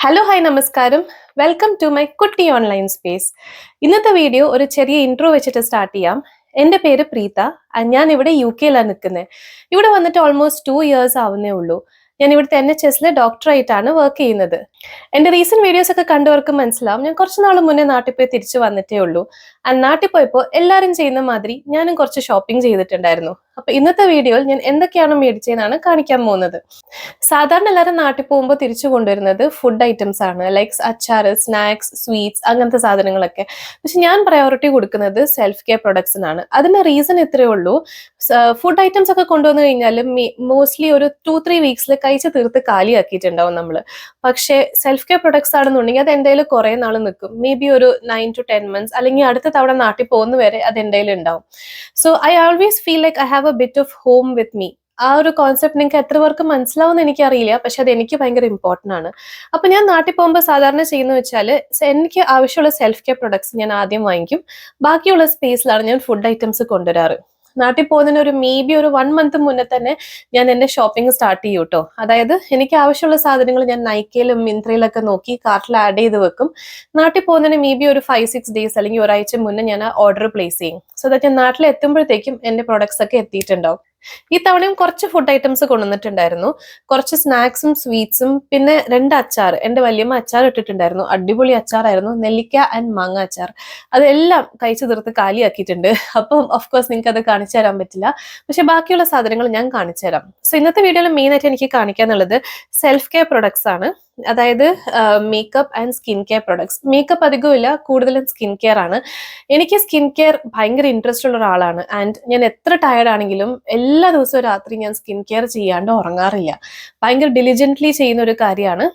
Hello hi നമസ്കാരം. Welcome to my കുട്ടി online space. ഇന്നത്തെ വീഡിയോ ഒരു ചെറിയ ഇൻട്രോ വെച്ചിട്ട് സ്റ്റാർട്ട് ചെയ്യാം. എൻ്റെ പേര് പ്രീത. ഞാൻ ഇവിടെ UK-ലാണ് നിൽക്കുന്നത്. ഇവിടെ വന്നിട്ട് ഓൾമോസ്റ്റ് 2 years ആവുന്നേ ഉള്ളൂ. ഞാൻ ഇവിടുത്തെ NHS-ലെ ഡോക്ടറായിട്ടാണ് വർക്ക് ചെയ്യുന്നത്. എൻ്റെ റീസെന്റ് വീഡിയോസ് ഒക്കെ കണ്ടവർക്ക് മനസ്സിലാവും ഞാൻ കുറച്ച് നാൾ മുന്നേ നാട്ടിൽ പോയി തിരിച്ചു വന്നിട്ടേ ഉള്ളൂ. നാട്ടിൽ പോയപ്പോൾ എല്ലാവരും ചെയ്യുന്ന മാതിരി ഞാനും കുറച്ച് ഷോപ്പിംഗ് ചെയ്തിട്ടുണ്ടായിരുന്നു. അപ്പൊ ഇന്നത്തെ വീഡിയോയിൽ ഞാൻ എന്തൊക്കെയാണ് മേടിച്ചതെന്നാണ് കാണിക്കാൻ പോകുന്നത്. സാധാരണ എല്ലാവരും നാട്ടിൽ പോകുമ്പോൾ തിരിച്ചു കൊണ്ടുവരുന്നത് ഫുഡ് ഐറ്റംസ് ആണ്, ലൈക്സ് അച്ചാറ്, സ്നാക്സ്, സ്വീറ്റ്സ്, അങ്ങനത്തെ സാധനങ്ങളൊക്കെ. പക്ഷെ ഞാൻ പ്രയോറിറ്റി കൊടുക്കുന്നത് സെൽഫ് കെയർ പ്രൊഡക്ട്സിനാണ്. അതിന്റെ റീസൺ ഇത്രയേ ഉള്ളൂ. ഫുഡ് ഐറ്റംസ് ഒക്കെ കൊണ്ടുവന്നു കഴിഞ്ഞാൽ മോസ്റ്റ്ലി ഒരു 2-3 വീക്സിൽ കഴിച്ച് തീർത്ത് കാലിയാക്കിയിട്ടുണ്ടാവും നമ്മൾ. പക്ഷേ സെൽഫ് കെയർ പ്രൊഡക്ട്സ് ആണെന്നുണ്ടെങ്കിൽ അത് എൻ്റെ കയ്യിൽ കുറേ നാൾ നിൽക്കും. മേ ബി ഒരു 9 to 10 months, അല്ലെങ്കിൽ അടുത്ത തവണ നാട്ടിൽ പോകുന്ന വരെ അത് എൻ്റെ കയ്യിൽ ഉണ്ടാവും. So I always feel like I have A bit of home with me. ആ ഒരു കോൺസെപ്റ്റ് നിങ്ങൾക്ക് എത്ര പേർക്ക് മനസ്സിലാവുമെന്ന് എനിക്കറിയില്ല, പക്ഷെ അത് എനിക്ക് ഭയങ്കര ഇമ്പോർട്ടൻ്റ് ആണ്. അപ്പൊ ഞാൻ നാട്ടിൽ പോകുമ്പോൾ സാധാരണ ചെയ്യുന്ന വെച്ചാൽ എനിക്ക് ആവശ്യമുള്ള സെൽഫ് കെയർ പ്രൊഡക്ട്സ് ഞാൻ ആദ്യം വാങ്ങിക്കും. ബാക്കിയുള്ള സ്പേസിലാണ് ഞാൻ ഫുഡ് ഐറ്റംസ് കൊണ്ടുവരാറ്. നാട്ടിൽ പോകുന്നതിന് ഒരു മേ ബി ഒരു 1 month മുന്നേ തന്നെ ഞാൻ എൻ്റെ ഷോപ്പിംഗ് സ്റ്റാർട്ട് ചെയ്യും കേട്ടോ. അതായത് എനിക്ക് ആവശ്യമുള്ള സാധനങ്ങൾ ഞാൻ നൈക്കയിലും മിന്ത്രയിലൊക്കെ നോക്കി കാർട്ടിൽ ആഡ് ചെയ്ത് വെക്കും. നാട്ടിൽ പോകുന്നതിന് മേ ബി ഒരു 5-6 days അല്ലെങ്കിൽ ഒരാഴ്ച മുന്നേ ഞാൻ ആ ഓർഡർ പ്ലേസ് ചെയ്യും. സോ ദാറ്റ് ഞാൻ നാട്ടിൽ എത്തുമ്പോഴത്തേക്കും എൻ്റെ പ്രൊഡക്ട്സ് ഒക്കെ എത്തിയിട്ടുണ്ടാവും. ഈ തവണയും കുറച്ച് ഫുഡ് ഐറ്റംസ് കൊണ്ടുവന്നിട്ടുണ്ടായിരുന്നു. കുറച്ച് സ്നാക്സും സ്വീറ്റ്സും പിന്നെ 2 അച്ചാർ. എൻ്റെ വല്യമ്മ അച്ചാർ ഇട്ടിട്ടുണ്ടായിരുന്നു. അടിപൊളി അച്ചാറായിരുന്നു, നെല്ലിക്ക ആൻഡ് മാങ്ങ അച്ചാർ. അതെല്ലാം കഴിച്ചു തീർത്ത് കാലിയാക്കിയിട്ടുണ്ട്. അപ്പം ഓഫ് കോഴ്സ് നിങ്ങൾക്ക് അത് കാണിച്ചു തരാൻ പറ്റില്ല, പക്ഷെ ബാക്കിയുള്ള സാധനങ്ങൾ ഞാൻ കാണിച്ചു തരാം. സോ ഇന്നത്തെ വീഡിയോയിൽ മെയിൻ ആയിട്ട് എനിക്ക് കാണിക്കാന്നുള്ളത് സെൽഫ് കെയർ പ്രൊഡക്ട്സ് ആണ്. അതായത് makeup and skin care products. Makeup അധികവും ഇല്ല, കൂടുതലും സ്കിൻ കെയർ ആണ്. എനിക്ക് സ്കിൻ കെയർ ഭയങ്കര ഇൻട്രസ്റ്റ് ഉള്ള ഒരാളാണ്. ആൻഡ് ഞാൻ എത്ര ടയർഡ് ആണെങ്കിലും എല്ലാ ദിവസവും രാത്രി ഞാൻ സ്കിൻ കെയർ ചെയ്യാണ്ട് ഉറങ്ങാറില്ല. ഭയങ്കര ഡിലിജന്റ്ലി ചെയ്യുന്ന ഒരു കാര്യമാണ്.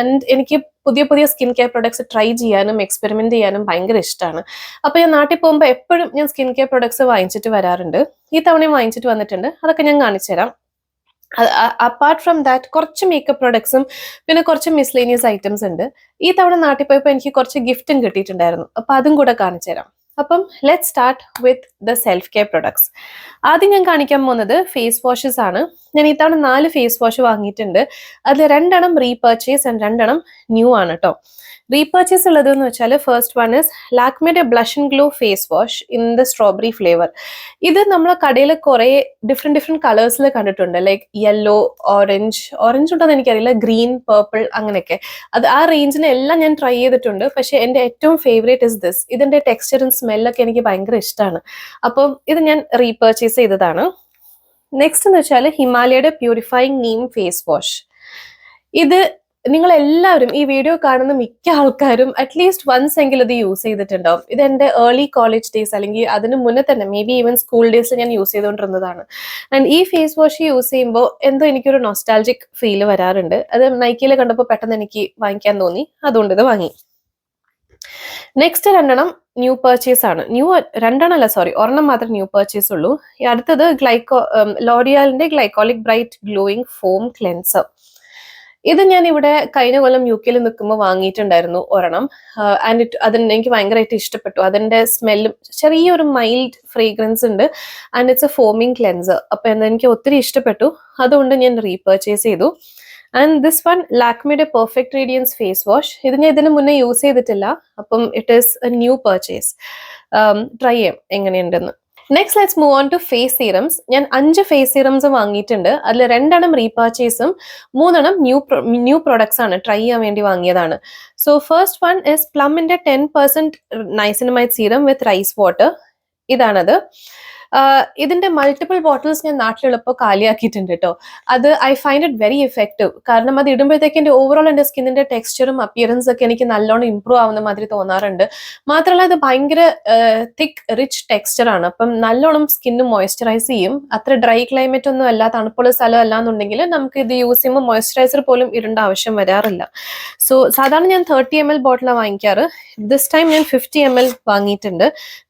ആൻഡ് എനിക്ക് പുതിയ പുതിയ സ്കിൻ കെയർ പ്രൊഡക്ട്സ് ട്രൈ ചെയ്യാനും എക്സ്പെരിമെന്റ് ചെയ്യാനും ഭയങ്കര ഇഷ്ടമാണ്. അപ്പൊ ഞാൻ നാട്ടിൽ പോകുമ്പോൾ എപ്പോഴും ഞാൻ സ്കിൻ കെയർ പ്രൊഡക്ട്സ് വാങ്ങിച്ചിട്ട് വരാറുണ്ട്. ഈ തവണയും വാങ്ങിച്ചിട്ട് വന്നിട്ടുണ്ട്. അതൊക്കെ ഞാൻ കാണിച്ചു തരാം. അപ്പാർട്ട് ഫ്രം ദാറ്റ് കുറച്ച് മേക്കപ്പ് പ്രൊഡക്ട്സും പിന്നെ കുറച്ച് മിസ്ലേനിയസ് ഐറ്റംസ് ഉണ്ട്. ഈ തവണ നാട്ടിൽ പോയപ്പോൾ എനിക്ക് കുറച്ച് ഗിഫ്റ്റും കിട്ടിയിട്ടുണ്ടായിരുന്നു. അപ്പൊ അതും കൂടെ കാണിച്ചു തരാം. അപ്പം let start with the self care products. ആദ്യം ഞാൻ കാണിക്കാൻ പോകുന്നത് ഫേസ് വാഷസ് ആണ്. ഞാൻ ഈ തവണ 4 ഫേസ് വാഷ് വാങ്ങിയിട്ടുണ്ട്. അതിൽ 2 റീപർച്ചേസ് ആൻഡ് 2 ന്യൂ ആണ് കേട്ടോ. റീപർച്ചേസ് ഉള്ളത് എന്ന് വെച്ചാൽ ഫസ്റ്റ് വൺ ഇസ് ലാക്മിയുടെ blush and glow face wash in the strawberry flavour. ഇത് നമ്മൾ കടയിൽ കുറെ ഡിഫറെന്റ് കളേഴ്സിൽ കണ്ടിട്ടുണ്ട്, ലൈക്ക് യെല്ലോ, ഓറഞ്ച് ഉണ്ടെന്ന് എനിക്കറിയില്ല, ഗ്രീൻ, പേർപ്പിൾ, അങ്ങനെയൊക്കെ. അത് ആ റേഞ്ചിനെ എല്ലാം ഞാൻ ട്രൈ ചെയ്തിട്ടുണ്ട്. പക്ഷെ എൻ്റെ ഏറ്റവും ഫേവറേറ്റ് ഇസ് ദിസ്. ഇതിന്റെ ടെക്സ്ചറും സ്മെല്ലൊക്കെ എനിക്ക് ഭയങ്കര ഇഷ്ടമാണ്. അപ്പം ഇത് ഞാൻ റീപർച്ചേസ് ചെയ്തതാണ്. നെക്സ്റ്റ് എന്ന് വെച്ചാൽ ഹിമാലയയുടെ പ്യൂരിഫൈങ് നീം ഫേസ് വാഷ്. ഇത് നിങ്ങൾ എല്ലാവരും ഈ വീഡിയോ കാണുന്ന മിക്ക ആൾക്കാരും അറ്റ്ലീസ്റ്റ് വൺസ് എങ്കിലും ഇത് യൂസ് ചെയ്തിട്ടുണ്ടാവും. ഇത് എൻ്റെ ഏർലി കോളേജ് ഡേയ്സ് അല്ലെങ്കിൽ അതിന് മുന്നേ തന്നെ മേ ബി ഈവൻ സ്കൂൾ ഡേയ്സിൽ ഞാൻ യൂസ് ചെയ്തുകൊണ്ടിരുന്നതാണ്. ആൻഡ് ഈ ഫേസ് വാഷ് യൂസ് ചെയ്യുമ്പോൾ എന്തോ എനിക്കൊരു നൊസ്റ്റാൾജിക് ഫീല് വരാറുണ്ട്. അത് നൈക്കിയിൽ കണ്ടപ്പോൾ പെട്ടെന്ന് എനിക്ക് വാങ്ങിക്കാൻ തോന്നി, അതുകൊണ്ട് ഇത് വാങ്ങി. നെക്സ്റ്റ് 2 ന്യൂ പർച്ചേസ് ആണ്. ഒരെണ്ണം മാത്രമേ ന്യൂ പർച്ചേസ് ഉള്ളൂ. അടുത്തത് ലോറിയാലിന്റെ glycolic bright glowing foam cleanser. ഇത് ഞാൻ ഇവിടെ കഴിഞ്ഞ കൊല്ലം UK-ൽ നിൽക്കുമ്പോൾ വാങ്ങിയിട്ടുണ്ടായിരുന്നു ഒരെണ്ണം. ആൻഡ് എനിക്ക് ഭയങ്കരമായിട്ട് ഇഷ്ടപ്പെട്ടു. അതിന്റെ സ്മെല്ലും ചെറിയൊരു മൈൽഡ് ഫ്രേഗ്രൻസ് ഉണ്ട്. And it's a foaming cleanser. അപ്പൊ എനിക്ക് ഒത്തിരി ഇഷ്ടപ്പെട്ടു, അതുകൊണ്ട് ഞാൻ റീപർച്ചേസ് ചെയ്തു. ആൻഡ് ദിസ് വൺ ലാക്മിയുടെ പെർഫെക്റ്റ് റേഡിയൻസ് ഫേസ് വാഷ്. ഇത് ഞാൻ ഇതിന് മുന്നേ യൂസ് ചെയ്തിട്ടില്ല, അപ്പം it is a new purchase. Try ചെയ്യാം എങ്ങനെയുണ്ടെന്ന്. Next let's move on to face serums. ഞാൻ 5 ഫേസ് സീറംസ് വാങ്ങിയിട്ടുണ്ട്. അതിൽ 2 റീപർച്ചേസും 3 ന്യൂ പ്രൊഡക്ട്സ് ആണ്, ട്രൈ ചെയ്യാൻ വേണ്ടി വാങ്ങിയതാണ്. So first one is പ്ലമിന്റെ 10% നൈസിനമൈഡ് serum with rice water. ഇതാണത്. ഇതിന്റെ മൾട്ടിപ്പിൾ ബോട്ടിൽസ് ഞാൻ നാട്ടിലുള്ളപ്പോൾ കാലിയാക്കിയിട്ടുണ്ട് കേട്ടോ. അത് I find it very effective. കാരണം അത് ഇടുമ്പോഴത്തേക്ക് എൻ്റെ ഓവറോൾ എൻ്റെ സ്കിന്നിന്റെ ടെക്സ്ചറും അപ്പിയറൻസ് ഒക്കെ എനിക്ക് നല്ലോണം ഇമ്പ്രൂവ് ആവുന്ന മാതിരി തോന്നാറുണ്ട്. മാത്രമല്ല ഇത് ഭയങ്കര തിക്ക് റിച്ച് ടെക്സ്ചർ ആണ്. അപ്പം നല്ലോണം സ്കിന്ന് മോയ്സ്ചറൈസ് ചെയ്യും. അത്ര ഡ്രൈ ക്ലൈമറ്റ് ഒന്നും അല്ല, തണുപ്പുള്ള സ്ഥലം അല്ല എന്നുണ്ടെങ്കിൽ നമുക്ക് ഇത് യൂസ് ചെയ്യുമ്പോൾ മോയ്സ്ചറൈസർ പോലും ഇടേണ്ട ആവശ്യം വരാറില്ല. സോ സാധാരണ ഞാൻ 30 ml ബോട്ടിലാണ് വാങ്ങിക്കാറ്. ദിസ് ടൈം ഞാൻ 50 ml വാങ്ങിയിട്ടുണ്ട്.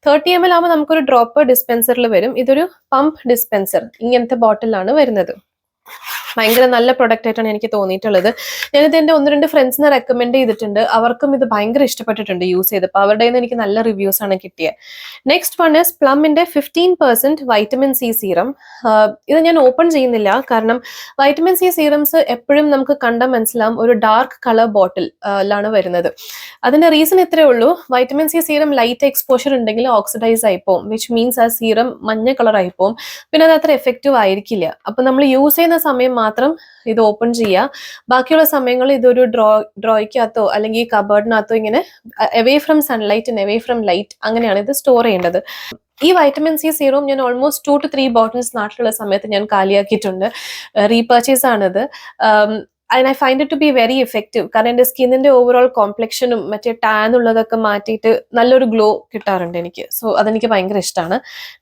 30 ml ആകുമ്പോൾ നമുക്കൊരു ഡ്രോപ്പർ ഡിസ്പെൻസറിൽ വരും. ഇതൊരു പമ്പ് ഡിസ്പെൻസർ, ഇങ്ങനത്തെ ബോട്ടിലാണ് വരുന്നത്. ഭയങ്കര നല്ല പ്രൊഡക്റ്റ് ആയിട്ടാണ് എനിക്ക് തോന്നിയിട്ടുള്ളത്. ഞാനിത് എൻ്റെ 1-2 ഫ്രണ്ട്സിനെ റെക്കമെൻഡ് ചെയ്തിട്ടുണ്ട്. അവർക്കും ഇത് ഭയങ്കര ഇഷ്ടപ്പെട്ടിട്ടുണ്ട് യൂസ് ചെയ്തപ്പോൾ. അവരുടെ നിന്ന് എനിക്ക് നല്ല റിവ്യൂസ് ആണ് കിട്ടിയത്. നെക്സ്റ്റ് വൺ ഇസ് പ്ലമ്മിന്റെ 15% വൈറ്റമിൻ സി സീറം. ഇത് ഞാൻ ഓപ്പൺ ചെയ്യുന്നില്ല, കാരണം വൈറ്റമിൻ സി സീറംസ് എപ്പോഴും നമുക്ക് കണ്ടാൽ മനസ്സിലാവും ഒരു ഡാർക്ക് കളർ ബോട്ടിലാണ് വരുന്നത്. അതിന്റെ റീസൺ ഇത്രയേ ഉള്ളൂ, vitamin C serum light exposure ഉണ്ടെങ്കിൽ ഓക്സിഡൈസ് ആയി പോകും, വിച്ച് മീൻസ് ആ സീറം മഞ്ഞ കളർ ആയി പോകും. പിന്നെ അത് അത്ര എഫക്റ്റീവ് ആയിരിക്കില്ല. അപ്പൊ നമ്മൾ യൂസ് ചെയ്യുന്ന സമയം മാത്രം ഇത് ഓപ്പൺ ചെയ്യുക. ബാക്കിയുള്ള സമയങ്ങളിൽ ഇതൊരു ഡ്രോയ്ക്കകത്തോ അല്ലെങ്കിൽ കബേർഡിനകത്തോ ഇങ്ങനെ away from sunlight and away from light അങ്ങനെയാണ് ഇത് സ്റ്റോർ ചെയ്യേണ്ടത്. ഈ വൈറ്റമിൻ സി സീറം ഞാൻ ഓൾമോസ്റ്റ് 2 to 3 ബോട്ടിൽസ് നാട്ടിലുള്ള സമയത്ത് ഞാൻ കാലിയാക്കിയിട്ടുണ്ട്. റീപർച്ചേസ് ആണിത്. And I find it to be very effective. കാരണം എൻ്റെ സ്കിന്നിന്റെ ഓവറോൾ കോംപ്ലക്ഷനും മറ്റേ ടാൻ ഉള്ളതൊക്കെ മാറ്റിയിട്ട് നല്ലൊരു ഗ്ലോ കിട്ടാറുണ്ട് എനിക്ക്. സോ അതെനിക്ക് ഭയങ്കര ഇഷ്ടമാണ്.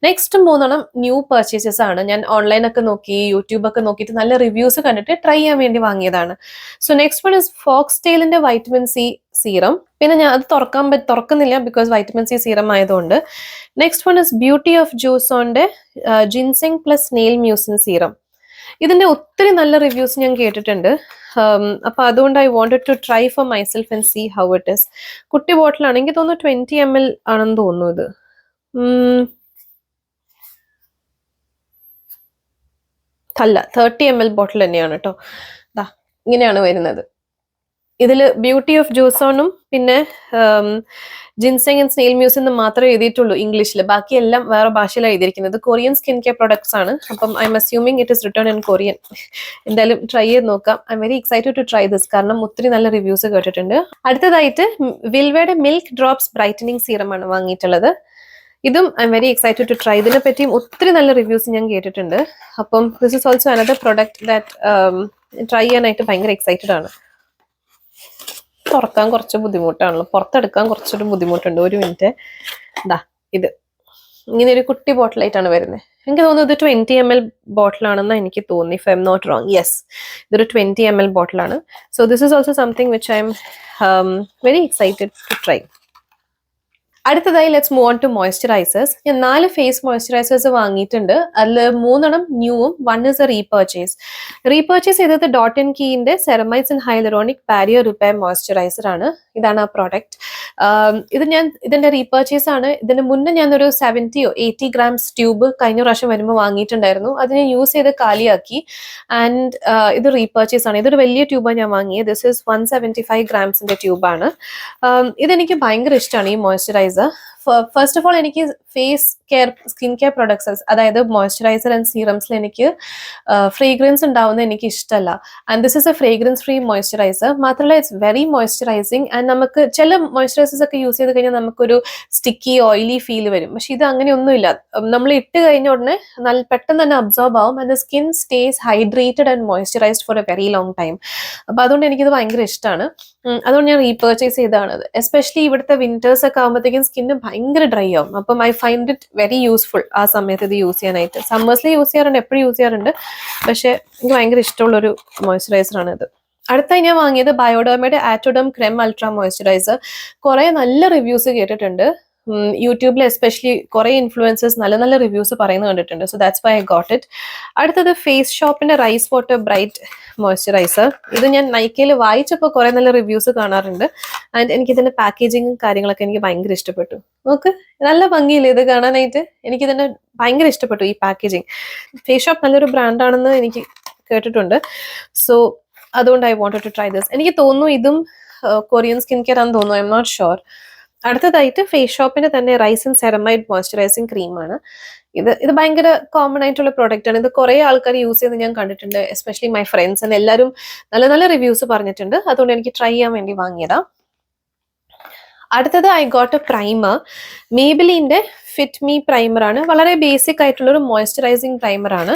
നെക്സ്റ്റ് 3 ന്യൂ പർച്ചേസസ് ആണ്. ഞാൻ ഓൺലൈനൊക്കെ നോക്കി യൂട്യൂബൊക്കെ നോക്കിയിട്ട് നല്ല റിവ്യൂസ് കണ്ടിട്ട് ട്രൈ ചെയ്യാൻ വേണ്ടി വാങ്ങിയതാണ്. സോ നെക്സ്റ്റ് വൺ ഇസ് ഫോക്സ് ടെയിലിന്റെ വൈറ്റമിൻ സി സീറം. പിന്നെ ഞാൻ അത് തുറക്കുന്നില്ല ബിക്കോസ് വൈറ്റമിൻ സി സീറം ആയതുകൊണ്ട്. Next one is beauty of ജൂസോന്റെ ginseng plus snail mucin serum. ഇതിന്റെ ഒത്തിരി നല്ല റിവ്യൂസ് ഞാൻ കേട്ടിട്ടുണ്ട്. അപ്പൊ അതുകൊണ്ട് I wanted to try for myself and see how it is. കുട്ടി ബോട്ടിലാണെങ്കിൽ തോന്നുന്നു 20 ml ആണെന്ന് തോന്നുന്നു. ഇത് അല്ല, 30 ml ബോട്ടിൽ തന്നെയാണ് കേട്ടോ. ഇങ്ങനെയാണ് വരുന്നത്. ഇതില് ബ്യൂട്ടി ഓഫ് ജൂസോണും പിന്നെ ജിൻസെങ് ആൻഡ് സ്നെയിൽ മ്യൂസിൻ എന്ന് മാത്രമേ എഴുതിയിട്ടുള്ളൂ ഇംഗ്ലീഷിൽ. ബാക്കി എല്ലാം വേറെ ഭാഷയിലാണ് എഴുതിയിരിക്കുന്നത്. കൊറിയൻ സ്കിൻ കെയർ പ്രൊഡക്ട്സ് ആണ്. അപ്പം I am assuming it is written in Korean. എന്തായാലും ട്രൈ ചെയ്ത് നോക്കാം. I am very excited to try this, കാരണം ഒത്തിരി നല്ല റിവ്യൂസ് കേട്ടിട്ടുണ്ട്. അടുത്തതായിട്ട് വിൽവയുടെ മിൽക്ക് ഡ്രോപ്സ് ബ്രൈറ്റനിങ് സീറമാണ് വാങ്ങിയിട്ടുള്ളത്. ഇതും I am very excited to try. ഇതിനെ പറ്റിയും ഒത്തിരി നല്ല റിവ്യൂസ് ഞാൻ കേട്ടിട്ടുണ്ട്. അപ്പം this is also another product that try ചെയ്യാനായിട്ട് ഭയങ്കര എക്സൈറ്റഡ് ആണ്. തുറക്കാൻ കുറച്ച് ബുദ്ധിമുട്ടാണല്ലോ, പുറത്തെടുക്കാൻ കുറച്ചൊരു ബുദ്ധിമുട്ടുണ്ട്. ഒരു മിനിറ്റ്. ഇത് ഇങ്ങനെ ഒരു കുട്ടി ബോട്ടിലായിട്ടാണ് വരുന്നത്. എനിക്ക് തോന്നുന്നു ഇത് 20 ml ബോട്ടിലാണെന്ന് എനിക്ക് തോന്നി, if I am not wrong. Yes, ഇതൊരു 20 ml ബോട്ടിലാണ്. So this is also something which I am very excited to try. അടുത്തതായി let's move on to moisturisers. ഞാൻ 4 ഫേസ് മോയ്സ്ചറൈസേഴ്സ് വാങ്ങിയിട്ടുണ്ട്. അതിൽ 3 ന്യൂവും 1 ഇസ് എ റീപർച്ചേസ് ചെയ്തത് ഡോട്ട് ആൻഡ് കീന്റെ ceramides and hyaluronic barrier repair moisturiser ആണ്. ഇതാണ് ആ പ്രോഡക്റ്റ്. ഇതിന്റെ റീപർച്ചേസ് ആണ്. ഇതിന് മുന്നേ ഞാനൊരു 70 or 80 grams ട്യൂബ് കഴിഞ്ഞ പ്രാവശ്യം വരുമ്പോൾ വാങ്ങിയിട്ടുണ്ടായിരുന്നു. അത് ഞാൻ യൂസ് ചെയ്ത് കാലിയാക്കി. ആൻഡ് ഇത് റീപർച്ചേസ് ആണ്. ഇതൊരു വലിയ ട്യൂബാണ് ഞാൻ വാങ്ങിയത്. ദിസ് ഇസ് 175 grams ട്യൂബാണ്. ഇതെനിക്ക് ഭയങ്കര ഇഷ്ടമാണ് ഈ മോയ്സ്ചറൈസർ. ഫസ്റ്റ് ഓഫ് ഓൾ എനിക്ക് face care skin care products, അതായത് മോയ്സ്ചറൈസർ ആൻഡ് സീറംസിൽ എനിക്ക് ഫ്രേഗ്രൻസ് ഉണ്ടാവുന്നത് എനിക്ക് ഇഷ്ടമല്ല. And this is a fragrance free moisturizer. മാത്രമല്ല ഇറ്റ്സ് വെരി മോയ്സ്ചറൈസിങ്. ആൻഡ് നമുക്ക് ചില മോയ്സ്ചറൈസേഴ്സ് ഒക്കെ യൂസ് ചെയ്ത് കഴിഞ്ഞാൽ നമുക്കൊരു സ്റ്റിക്കി ഓയിലി ഫീൽ വരും. പക്ഷെ ഇത് അങ്ങനെയൊന്നുമില്ല. നമ്മൾ ഇട്ട് കഴിഞ്ഞ ഉടനെ പെട്ടെന്ന് തന്നെ അബ്സോർബ് ആവും. And the skin stays hydrated and moisturized for a very long time. അപ്പൊ അതുകൊണ്ട് എനിക്കിത് ഭയങ്കര ഇഷ്ടമാണ്. അതുകൊണ്ട് ഞാൻ റീപർച്ചേസ് ചെയ്തതാണ്. എസ്പെഷ്യലി ഇവിടുത്തെ വിന്റേഴ്സ് ഒക്കെ ആകുമ്പോഴത്തേക്കും സ്കിന്ന് ഭയങ്കര ഡ്രൈ ആവും. അപ്പം I find it very useful ആ സമയത്ത് ഇത് യൂസ് ചെയ്യാനായിട്ട്. സമ്മേഴ്സിൽ യൂസ് ചെയ്യാറുണ്ട്, എപ്പോഴും യൂസ് ചെയ്യാറുണ്ട്. പക്ഷെ എനിക്ക് ഭയങ്കര ഇഷ്ടമുള്ളൊരു മോയ്സ്ചറൈസർ ആണ് ഇത്. അടുത്തായി ഞാൻ വാങ്ങിയത് ബയോഡെർമയുടെ ആറ്റോഡം ക്രെം അൾട്രാ മോയ്സ്ചറൈസർ. കുറെ നല്ല റിവ്യൂസ് കേട്ടിട്ടുണ്ട്. യൂട്യൂബിൽ എസ്പെഷ്യലി കുറെ ഇൻഫ്ലുവൻസേഴ്സ് നല്ല നല്ല റിവ്യൂസ് പറയുന്നത് കണ്ടിട്ടുണ്ട്. So that's why I got it. അടുത്തത് ഫേസ് ഷോപ്പിന്റെ റൈസ് വാട്ടർ ബ്രൈറ്റ് മോയ്സ്ചറൈസർ. ഇത് ഞാൻ നൈക്കയിൽ വായിച്ചപ്പോൾ കുറെ നല്ല റിവ്യൂസ് കാണാറുണ്ട്. ആൻഡ് എനിക്ക് ഇതിന്റെ പാക്കേജിങ്ങും കാര്യങ്ങളൊക്കെ എനിക്ക് ഭയങ്കര ഇഷ്ടപ്പെട്ടു. നോക്ക്, നല്ല ഭംഗിയില്ലേ ഇത് കാണാനായിട്ട്. എനിക്കിതിന്റെ ഭയങ്കര ഇഷ്ടപ്പെട്ടു ഈ പാക്കേജിങ്. ഫേസ് ഷോപ്പ് നല്ലൊരു ബ്രാൻഡാണെന്ന് എനിക്ക് കേട്ടിട്ടുണ്ട്. സോ അതുകൊണ്ട് I wanted to try this. എനിക്ക് തോന്നുന്നു ഇതും കൊറിയൻ സ്കിൻ കെയർ ആണെന്ന് തോന്നുന്നു, ഐ എം നോട്ട് ഷുവർ. അടുത്തതായിട്ട് ഫേസ് ഷോപ്പിന്റെ തന്നെ റൈസ് ആൻഡ് സെറമൈഡ് മോയ്സ്ചറൈസിങ് ക്രീമാണ്. ഇത് ഭയങ്കര കോമൺ ആയിട്ടുള്ള പ്രോഡക്റ്റ് ആണ്. ഇത് കുറെ ആൾക്കാർ യൂസ് ചെയ്ത് ഞാൻ കണ്ടിട്ടുണ്ട്, എസ്പെഷ്യലി മൈ ഫ്രണ്ട്സ്. ആൻഡ് എല്ലാവരും നല്ല നല്ല റിവ്യൂസ് പറഞ്ഞിട്ടുണ്ട്. അതുകൊണ്ട് എനിക്ക് ട്രൈ ചെയ്യാൻ വേണ്ടി വാങ്ങിയതാ. അടുത്തത് ഐ ഗോട്ട് എ പ്രൈമർ. മേബിലിന്റെ ഫിറ്റ് മീ പ്രൈമർ ആണ്. വളരെ ബേസിക് ആയിട്ടുള്ള ഒരു മോയ്സ്ചറൈസിങ് പ്രൈമർ ആണ്.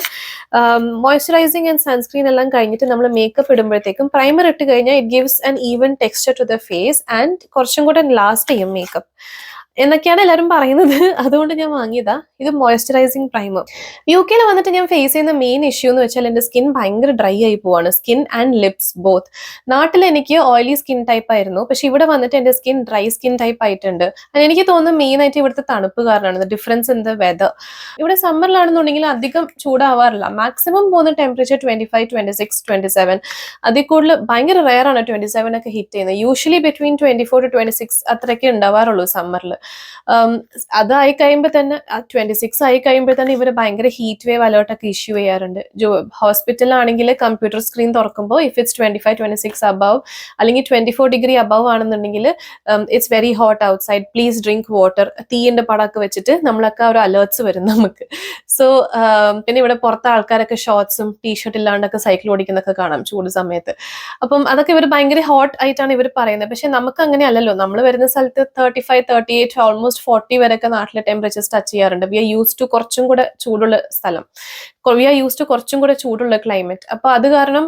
മോയ്സ്ചറൈസിങ് ആൻഡ് സൺസ്ക്രീൻ എല്ലാം കഴിഞ്ഞിട്ട് നമ്മൾ മേക്കപ്പ് ഇടുമ്പോഴത്തേക്കും പ്രൈമർ ഇട്ട് കഴിഞ്ഞാൽ it gives an even texture to the face and കുറച്ചും കൂടെ ലാസ്റ്റ് ചെയ്യും മേക്കപ്പ്. എന്നൊക്കെയാണ് എല്ലാവരും പറയുന്നത്. അതുകൊണ്ട് ഞാൻ വാങ്ങിയതാ. ഇത് മോയ്സ്ചറൈസിങ് പ്രൈമർ. യുകെയിൽ വന്നിട്ട് ഞാൻ ഫേസ് ചെയ്യുന്ന മെയിൻ ഇഷ്യൂ എന്ന് വെച്ചാൽ എൻ്റെ സ്കിൻ ഭയങ്കര ഡ്രൈ ആയി പോവാണ്. Skin and lips both. നാട്ടിൽ എനിക്ക് ഓയിലി സ്കിൻ ടൈപ്പ് ആയിരുന്നു, പക്ഷെ ഇവിടെ വന്നിട്ട് എൻ്റെ സ്കിൻ ഡ്രൈ സ്കിൻ ടൈപ്പ് ആയിട്ടുണ്ട്. എനിക്ക് തോന്നുന്നു മെയിൻ ആയിട്ട് ഇവിടുത്തെ തണുപ്പ് കാരണമാണ്, ഡിഫറൻസ് ഇൻ ദ വെതർ. ഇവിടെ സമ്മറിലാണെന്നുണ്ടെങ്കിൽ അധികം ചൂടാവാറില്ല. മാക്സിമം പോകുന്ന ടെമ്പറേച്ചർ 25, 26, 27. അതിൽ കൂടുതൽ ഭയങ്കര റെയർ ആണ് 27 ഒക്കെ ഹിറ്റ് ചെയ്യുന്നത്. യൂഷ്വലി ബിറ്റ്വീൻ 24 to 26 അത്രയൊക്കെ ഉണ്ടാവാറുള്ളൂ സമ്മറിൽ. അതായി കഴിയുമ്പോൾ തന്നെ 26 ആയി കഴിയുമ്പോൾ തന്നെ ഇവർ ഭയങ്കര ഹീറ്റ് വേവ് അലേർട്ടൊക്കെ ഇഷ്യൂ ചെയ്യാറുണ്ട്. ഹോസ്പിറ്റലിലാണെങ്കിൽ കമ്പ്യൂട്ടർ സ്ക്രീൻ തുറക്കുമ്പോൾ ഇഫ് ഇറ്റ്സ് 25, 26 അബവ് അല്ലെങ്കിൽ 24 ഡിഗ്രി അബവ് ആണെന്നുണ്ടെങ്കിൽ it's very hot outside, please drink water, തീയിൻ്റെ പടമൊക്കെ വെച്ചിട്ട് നമ്മളൊക്കെ ഒരു അലേർട്ട്സ് വരും നമുക്ക്. സോ പിന്നെ ഇവിടെ പുറത്തെ ആൾക്കാരൊക്കെ ഷോർട്സും ടീഷർട്ട് ഇല്ലാണ്ടൊക്കെ സൈക്കിൾ ഓടിക്കുന്നൊക്കെ കാണാം ചൂട് സമയത്ത്. അപ്പം അതൊക്കെ ഇവർ ഭയങ്കര ഹോട്ട് ആയിട്ടാണ് ഇവർ പറയുന്നത്. പക്ഷെ നമുക്ക് അങ്ങനെയല്ലല്ലോ. നമ്മൾ വരുന്ന സ്ഥലത്ത് 35, 38, ഓൾമോസ്റ്റ് 40 വരെയൊക്കെ നാട്ടിലെ ടെമ്പറേച്ചേഴ്സ് ടച്ച് ചെയ്യാറുണ്ട്. വി ആർ യൂസ് ടു കുറച്ചും കൂടെ ചൂടുള്ള സ്ഥലം, വി ആർ യൂസ് ടു കുറച്ചും കൂടെ ചൂടുള്ള ക്ലൈമറ്റ്. അപ്പൊ അത് കാരണം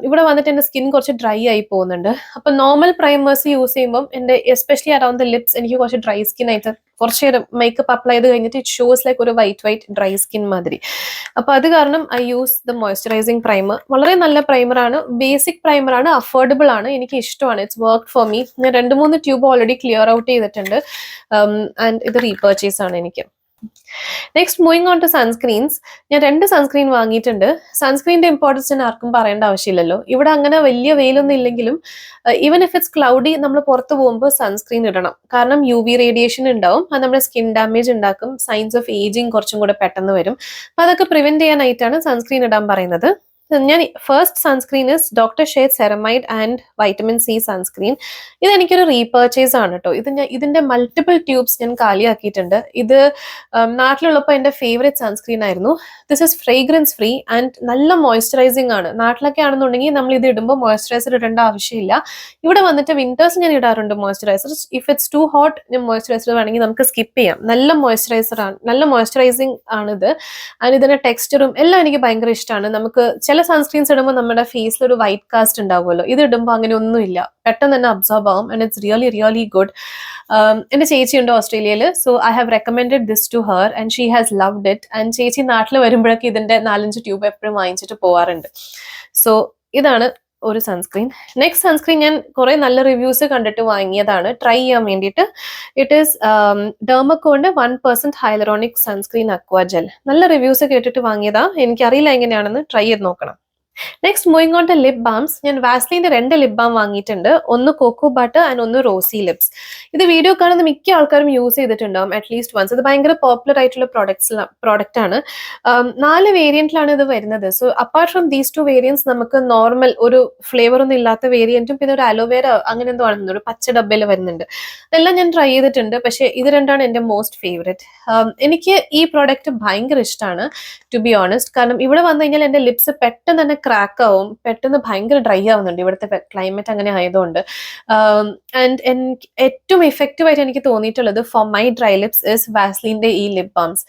ഇവിടെ വന്നിട്ട് എൻ്റെ സ്കിൻ കുറച്ച് ഡ്രൈ ആയി പോകുന്നുണ്ട്. അപ്പൊ നോർമൽ പ്രൈമേഴ്സ് യൂസ് ചെയ്യുമ്പോൾ എൻ്റെ എസ്പെഷ്യലി അറൌണ്ട് ദ ലിപ്സ് എനിക്ക് കുറച്ച് ഡ്രൈ സ്കിൻ ആയിട്ട് കുറച്ച് നേരം മേക്കപ്പ് അപ്ലൈ ചെയ്ത് കഴിഞ്ഞിട്ട് ഇറ്റ് ഷോസ് ലൈക്ക് ഒരു വൈറ്റ് ഡ്രൈ സ്കിൻ മാതിരി. അപ്പൊ അത് കാരണം I use the moisturizing primer. വളരെ നല്ല പ്രൈമറാണ്, ബേസിക് പ്രൈമറാണ്, അഫോർഡബിൾ ആണ്, എനിക്ക് ഇഷ്ടമാണ്. It's work for me. ഞാൻ 2-3 ട്യൂബ് ഓൾറെഡി ക്ലിയർ ഔട്ട് ചെയ്തിട്ടുണ്ട്. ആൻഡ് ഇത് റീപർച്ചേസ് ആണ് എനിക്ക്. Next moving on to sunscreens. ഞാൻ 2 സൺസ്ക്രീൻ വാങ്ങിയിട്ടുണ്ട്. സൺസ്ക്രീനിന്റെ ഇമ്പോർട്ടൻസ് ഞാൻ ആർക്കും പറയേണ്ട ആവശ്യമില്ലല്ലോ. ഇവിടെ അങ്ങനെ വലിയ വെയിലൊന്നും ഇല്ലെങ്കിലും ഈവൻ ഇഫ് ഇറ്റ്സ് ക്ലൗഡി നമ്മൾ പുറത്ത് പോകുമ്പോൾ സൺസ്ക്രീൻ ഇടണം. കാരണം UV റേഡിയേഷൻ ഉണ്ടാവും, അത് നമ്മുടെ സ്കിൻ ഡാമേജ് ഉണ്ടാക്കും, സൈൻസ് ഓഫ് ഏജിങ് കുറച്ചും കൂടെ പെട്ടെന്ന് വരും. അപ്പൊ അതൊക്കെ പ്രിവെന്റ് ചെയ്യാനായിട്ടാണ് സൺസ്ക്രീൻ ഇടാൻ പറയുന്നത്. ഞാൻ first sunscreen is doctor shade ceramide and vitamin C sunscreen. ഇത് എനിക്കൊരു റീപർച്ചേസ് ആണ് കേട്ടോ. ഇതിന്റെ മൾട്ടിപ്പിൾ ട്യൂബ്സ് ഞാൻ കാലിയാക്കിയിട്ടുണ്ട്. ഇത് നാട്ടിലുള്ളപ്പോൾ എൻ്റെ ഫേവറേറ്റ് സൺസ്ക്രീൻ ആയിരുന്നു. This is fragrance free and നല്ല മോയ്സ്ചറൈസിങ് ആണ്. നാട്ടിലൊക്കെ ആണെന്നുണ്ടെങ്കിൽ നമ്മൾ ഇത് ഇടുമ്പോൾ മോയ്സ്ചറൈസർ ഇടേണ്ട ആവശ്യമില്ല. ഇവിടെ വന്നിട്ട് വിന്റേഴ്സ് ഞാൻ ഇടാറുണ്ട് moisturizer. If it's too hot ഞാൻ മോയ്സ്ചറൈസർ വേണമെങ്കിൽ നമുക്ക് സ്കിപ്പ് ചെയ്യാം. നല്ല മോയ്സ്ചറൈസർ ആണ്, നല്ല മോയ്സ്ചറൈസിങ് ആണിത്. ആൻഡ് ഇതിന്റെ ടെക്സ്ചറും എല്ലാം എനിക്ക് ഭയങ്കര ഇഷ്ടമാണ്. നമുക്ക് ചില സൺസ്ക്രീൻസ് ഇടുമ്പോൾ നമ്മുടെ ഫേസിൽ ഒരു വൈറ്റ് കാസ്റ്റ് ഉണ്ടാവുമല്ലോ, ഇത് ഇടുമ്പോൾ അങ്ങനെ ഒന്നുമില്ല, പെട്ടെന്ന് തന്നെ അബ്സോർബ് ആവും. And it's really good. എൻ്റെ ചേച്ചിയുണ്ട് ഓസ്ട്രേലിയയിൽ, so I have recommended this to her and she has loved it. And ചേച്ചി നാട്ടിൽ വരുമ്പോഴൊക്കെ ഇതിന്റെ 4-5 ട്യൂബ് എപ്പോഴും വാങ്ങിച്ചിട്ട് പോവാറുണ്ട്. സോ ഇതാണ് ഒരു സൺസ്ക്രീൻ. നെക്സ്റ്റ് സൺസ്ക്രീൻ ഞാൻ കുറെ നല്ല റിവ്യൂസ് കണ്ടിട്ട് വാങ്ങിയതാണ് ട്രൈ ചെയ്യാൻ വേണ്ടിയിട്ട്. ഇറ്റ് ഈസ് ഡെർമക്കോന്റെ 1% ഹൈലറോണിക് സൺസ്ക്രീൻ അക്വാ ജെൽ. നല്ല റിവ്യൂസ് കേട്ടിട്ട് വാങ്ങിയതാ, എനിക്കറിയില്ല എങ്ങനെയാണെന്ന്, ട്രൈ ചെയ്ത് നോക്കണം. Next moving on to lip balms. ഞാൻ വാസ്ലിന്റെ 2 ലിപ് ബാം വാങ്ങിയിട്ടുണ്ട്. ഒന്ന് കോക്കോ ബട്ടർ ആൻഡ് ഒന്ന് റോസി ലിപ്സ്. ഇത് വീഡിയോ കാണുന്ന മിക്ക ആൾക്കാരും യൂസ് ചെയ്തിട്ടുണ്ടാവും അറ്റ്ലീസ്റ്റ് വൺസ്. ഇത് ഭയങ്കര പോപ്പുലർ ആയിട്ടുള്ള പ്രോഡക്റ്റ് ആണ്. 4 വേരിയന്റിലാണ് ഇത് വരുന്നത്. So apart from these 2 variance നമുക്ക് നോർമൽ ഒരു ഫ്ലേവർ ഒന്നും ഇല്ലാത്ത വേരിയന്റും പിന്നെ ഒരു അലോവേര അങ്ങനെ എന്തോ ആണെന്ന് ഒരു പച്ച ഡബ്ബയിൽ വരുന്നുണ്ട്. അതെല്ലാം ഞാൻ ട്രൈ ചെയ്തിട്ടുണ്ട്. പക്ഷെ ഇത് 2ആണ് എൻ്റെ മോസ്റ്റ് ഫേവറേറ്റ്. എനിക്ക് ഈ പ്രോഡക്റ്റ് ഭയങ്കര ഇഷ്ടമാണ് ടു ബി ഓണസ്റ്റ്. കാരണം ഇവിടെ വന്നു കഴിഞ്ഞാൽ എൻ്റെ ലിപ്സ് പെട്ടെന്ന് തന്നെ ക്രാക്ക് ആവും, പെട്ടെന്ന് ഭയങ്കര ഡ്രൈ ആവുന്നുണ്ട് ഇവിടുത്തെ ക്ലൈമറ്റ് അങ്ങനെ ആയതുകൊണ്ട്. ആൻഡ് എനിക്ക് ഏറ്റവും എഫക്റ്റീവ് ആയിട്ട് എനിക്ക് തോന്നിയിട്ടുള്ളത് for my dry lips is വാസ്ലിന്റെ ഈ ലിപ് ബാംസ്.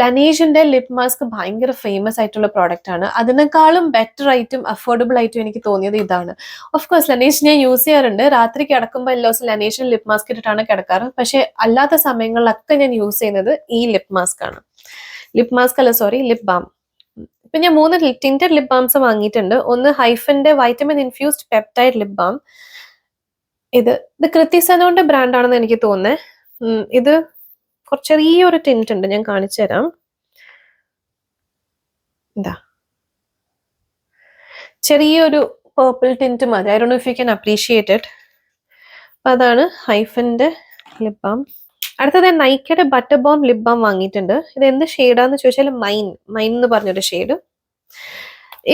ലനേഷിന്റെ ലിപ് മാസ്ക് ഭയങ്കര ഫേമസ് ആയിട്ടുള്ള പ്രോഡക്റ്റ് ആണ്. അതിനേക്കാളും ബെറ്റർ ആയിട്ടും അഫോർഡബിൾ ആയിട്ടും എനിക്ക് തോന്നിയത് ഇതാണ്. ഓഫ് കോഴ്സ് ലനേഷ് ഞാൻ യൂസ് ചെയ്യാറുണ്ട്. രാത്രി കിടക്കുമ്പോൾ എല്ലാ ദിവസം ലനേഷിന് ലിപ് മാസ്ക് ഇട്ടിട്ടാണ് കിടക്കാറ്. പക്ഷെ അല്ലാത്ത സമയങ്ങളിലൊക്കെ ഞാൻ യൂസ് ചെയ്യുന്നത് ഈ ലിപ് മാസ്ക് ആണ്. Lip balm. ഇപ്പൊ ഞാൻ 3 ടിന്റഡ് ലിപ് ബാംസ് വാങ്ങിയിട്ടുണ്ട്. ഒന്ന് ഹൈഫന്റെ vitamin infused peptide lip balm. ഇത് കൃത്യസനോന്റെ ബ്രാൻഡ് ആണെന്ന് എനിക്ക് തോന്നുന്നത്. ഇത് ചെറിയൊരു ടിന്റ് ഉണ്ട്, ഞാൻ കാണിച്ചു തരാം. എന്താ ചെറിയൊരു പേർപ്പിൾ ടിന്റ് മതി. I don't know if you can appreciate it. അപ്പൊ അതാണ് ഹൈഫന്റെ ലിപ് ബാം. അടുത്തത് നൈക്കയുടെ ബട്ടർ ബോം ലിപ് ബാം വാങ്ങിയിട്ടുണ്ട്. ഇത് എന്ത് ഷെയ്ഡാന്ന് ചോദിച്ചാൽ മൈൻ എന്ന് പറഞ്ഞൊരു ഷെയ്ഡ്.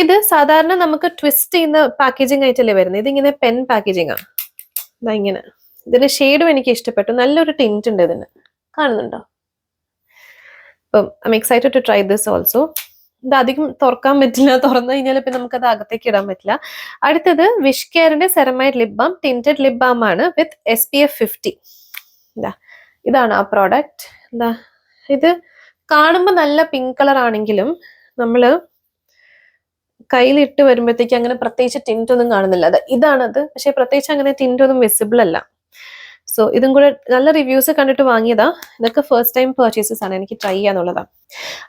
ഇത് സാധാരണ നമുക്ക് ട്വിസ്റ്റ് ചെയ്യുന്ന പാക്കേജിങ് ആയിട്ടല്ലേ വരുന്നത്. ഇതിങ്ങനെ പെൻ പാക്കേജിങ് ആണ്. ഇങ്ങനെ ഇതിന്റെ ഷെയ്ഡും എനിക്ക് ഇഷ്ടപ്പെട്ടു. നല്ലൊരു ടിന്റ് ഉണ്ട് ഇതിന്, കാണുന്നുണ്ടോ? അപ്പം I am excited to try this also. ഇത് അധികം തുറക്കാൻ പറ്റില്ല, തുറന്നു കഴിഞ്ഞാൽ ഇപ്പൊ നമുക്കത് അകത്തേക്ക് ഇടാൻ പറ്റില്ല. അടുത്തത് വിഷ് കെയറിന്റെ ceramide lip balm, tinted lip balm ആണ് വിത്ത് SPF 50. ഇതാണ് ആ പ്രോഡക്റ്റ്. ഇത് കാണുമ്പോൾ നല്ല പിങ്ക് കളർ ആണെങ്കിലും നമ്മള് കയ്യിലിട്ട് വരുമ്പോഴത്തേക്ക് അങ്ങനെ പ്രത്യേകിച്ച് ടിന്റ് ഒന്നും കാണുന്നില്ല. ഇതാണത്, പക്ഷെ പ്രത്യേകിച്ച് അങ്ങനെ ടിന്റ് ഒന്നും വിസിബിൾ അല്ല. സോ ഇതും കൂടെ നല്ല റിവ്യൂസ് കണ്ടിട്ട് വാങ്ങിയതാ. ഇതൊക്കെ ഫസ്റ്റ് ടൈം പർച്ചേസസ് ആണ്, എനിക്ക് ട്രൈ ചെയ്യാന്നുള്ളതാണ്.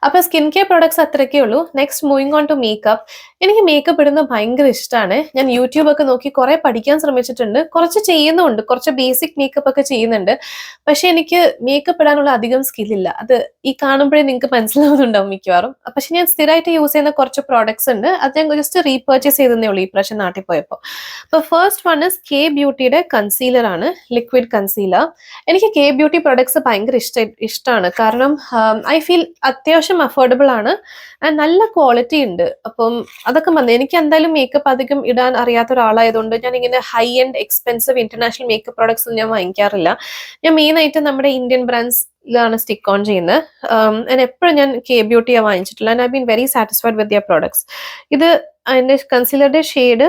അപ്പൊ സ്കിൻ കെയർ പ്രോഡക്ട്സ് അത്രയ്ക്കേ ഉള്ളൂ. Next moving on to makeup. എനിക്ക് മേക്കപ്പ് ഇടുന്നത് ഭയങ്കര ഇഷ്ടമാണ്. ഞാൻ യൂട്യൂബ് ഒക്കെ നോക്കി കുറെ പഠിക്കാൻ ശ്രമിച്ചിട്ടുണ്ട്, കുറച്ച് ചെയ്യുന്നുണ്ട്, കുറച്ച് ബേസിക് മേക്കപ്പ് ഒക്കെ ചെയ്യുന്നുണ്ട്. പക്ഷെ എനിക്ക് മേക്കപ്പ് ഇടാനുള്ള അധികം സ്കില്ലില്ല. അത് ഈ കാണുമ്പോഴേ നിങ്ങൾക്ക് മനസ്സിലാവുന്നുണ്ടാവും മിക്കവാറും. പക്ഷെ ഞാൻ സ്ഥിരമായിട്ട് യൂസ് ചെയ്യുന്ന കുറച്ച് പ്രോഡക്ട്സ് ഉണ്ട്, അത് ഞാൻ ജസ്റ്റ് റീപർച്ചേസ് ചെയ്തേ ഉള്ളൂ ഈ പ്രാവശ്യം നാട്ടിൽ പോയപ്പോൾ. അപ്പൊ ഫസ്റ്റ് വൺ ഇസ് കെ ബ്യൂട്ടിയുടെ കൺസീലർ ആണ്, ലിക്വിഡ് കൺസീലർ. എനിക്ക് കെ ബ്യൂട്ടി പ്രൊഡക്ട്സ് ഭയങ്കര ഇഷ്ടമാണ്. കാരണം ഐ ഫീൽ അത്യാവശ്യം അഫോർഡബിൾ ആണ് ആൻഡ് നല്ല ക്വാളിറ്റി ഉണ്ട്. അപ്പം അതൊക്കെ വന്നു. എനിക്ക് എന്തായാലും മേക്കപ്പ് അധികം ഇടാൻ അറിയാത്ത ഒരാളായതുകൊണ്ട് ഞാൻ ഇങ്ങനെ high and expensive international makeup products ഒന്നും ഞാൻ വാങ്ങിക്കാറില്ല. ഞാൻ മെയിൻ ആയിട്ട് നമ്മുടെ ഇന്ത്യൻ ബ്രാൻഡ്സിലാണ് സ്റ്റിക്ക് ഓൺ ചെയ്യുന്നത്. എപ്പോഴും ഞാൻ കെ ബ്യൂട്ടിയാണ് വാങ്ങിച്ചിട്ടില്ല. And I been very satisfied with their products. ഇത് അതിന്റെ കൺസീലറുടെ ഷെയ്ഡ്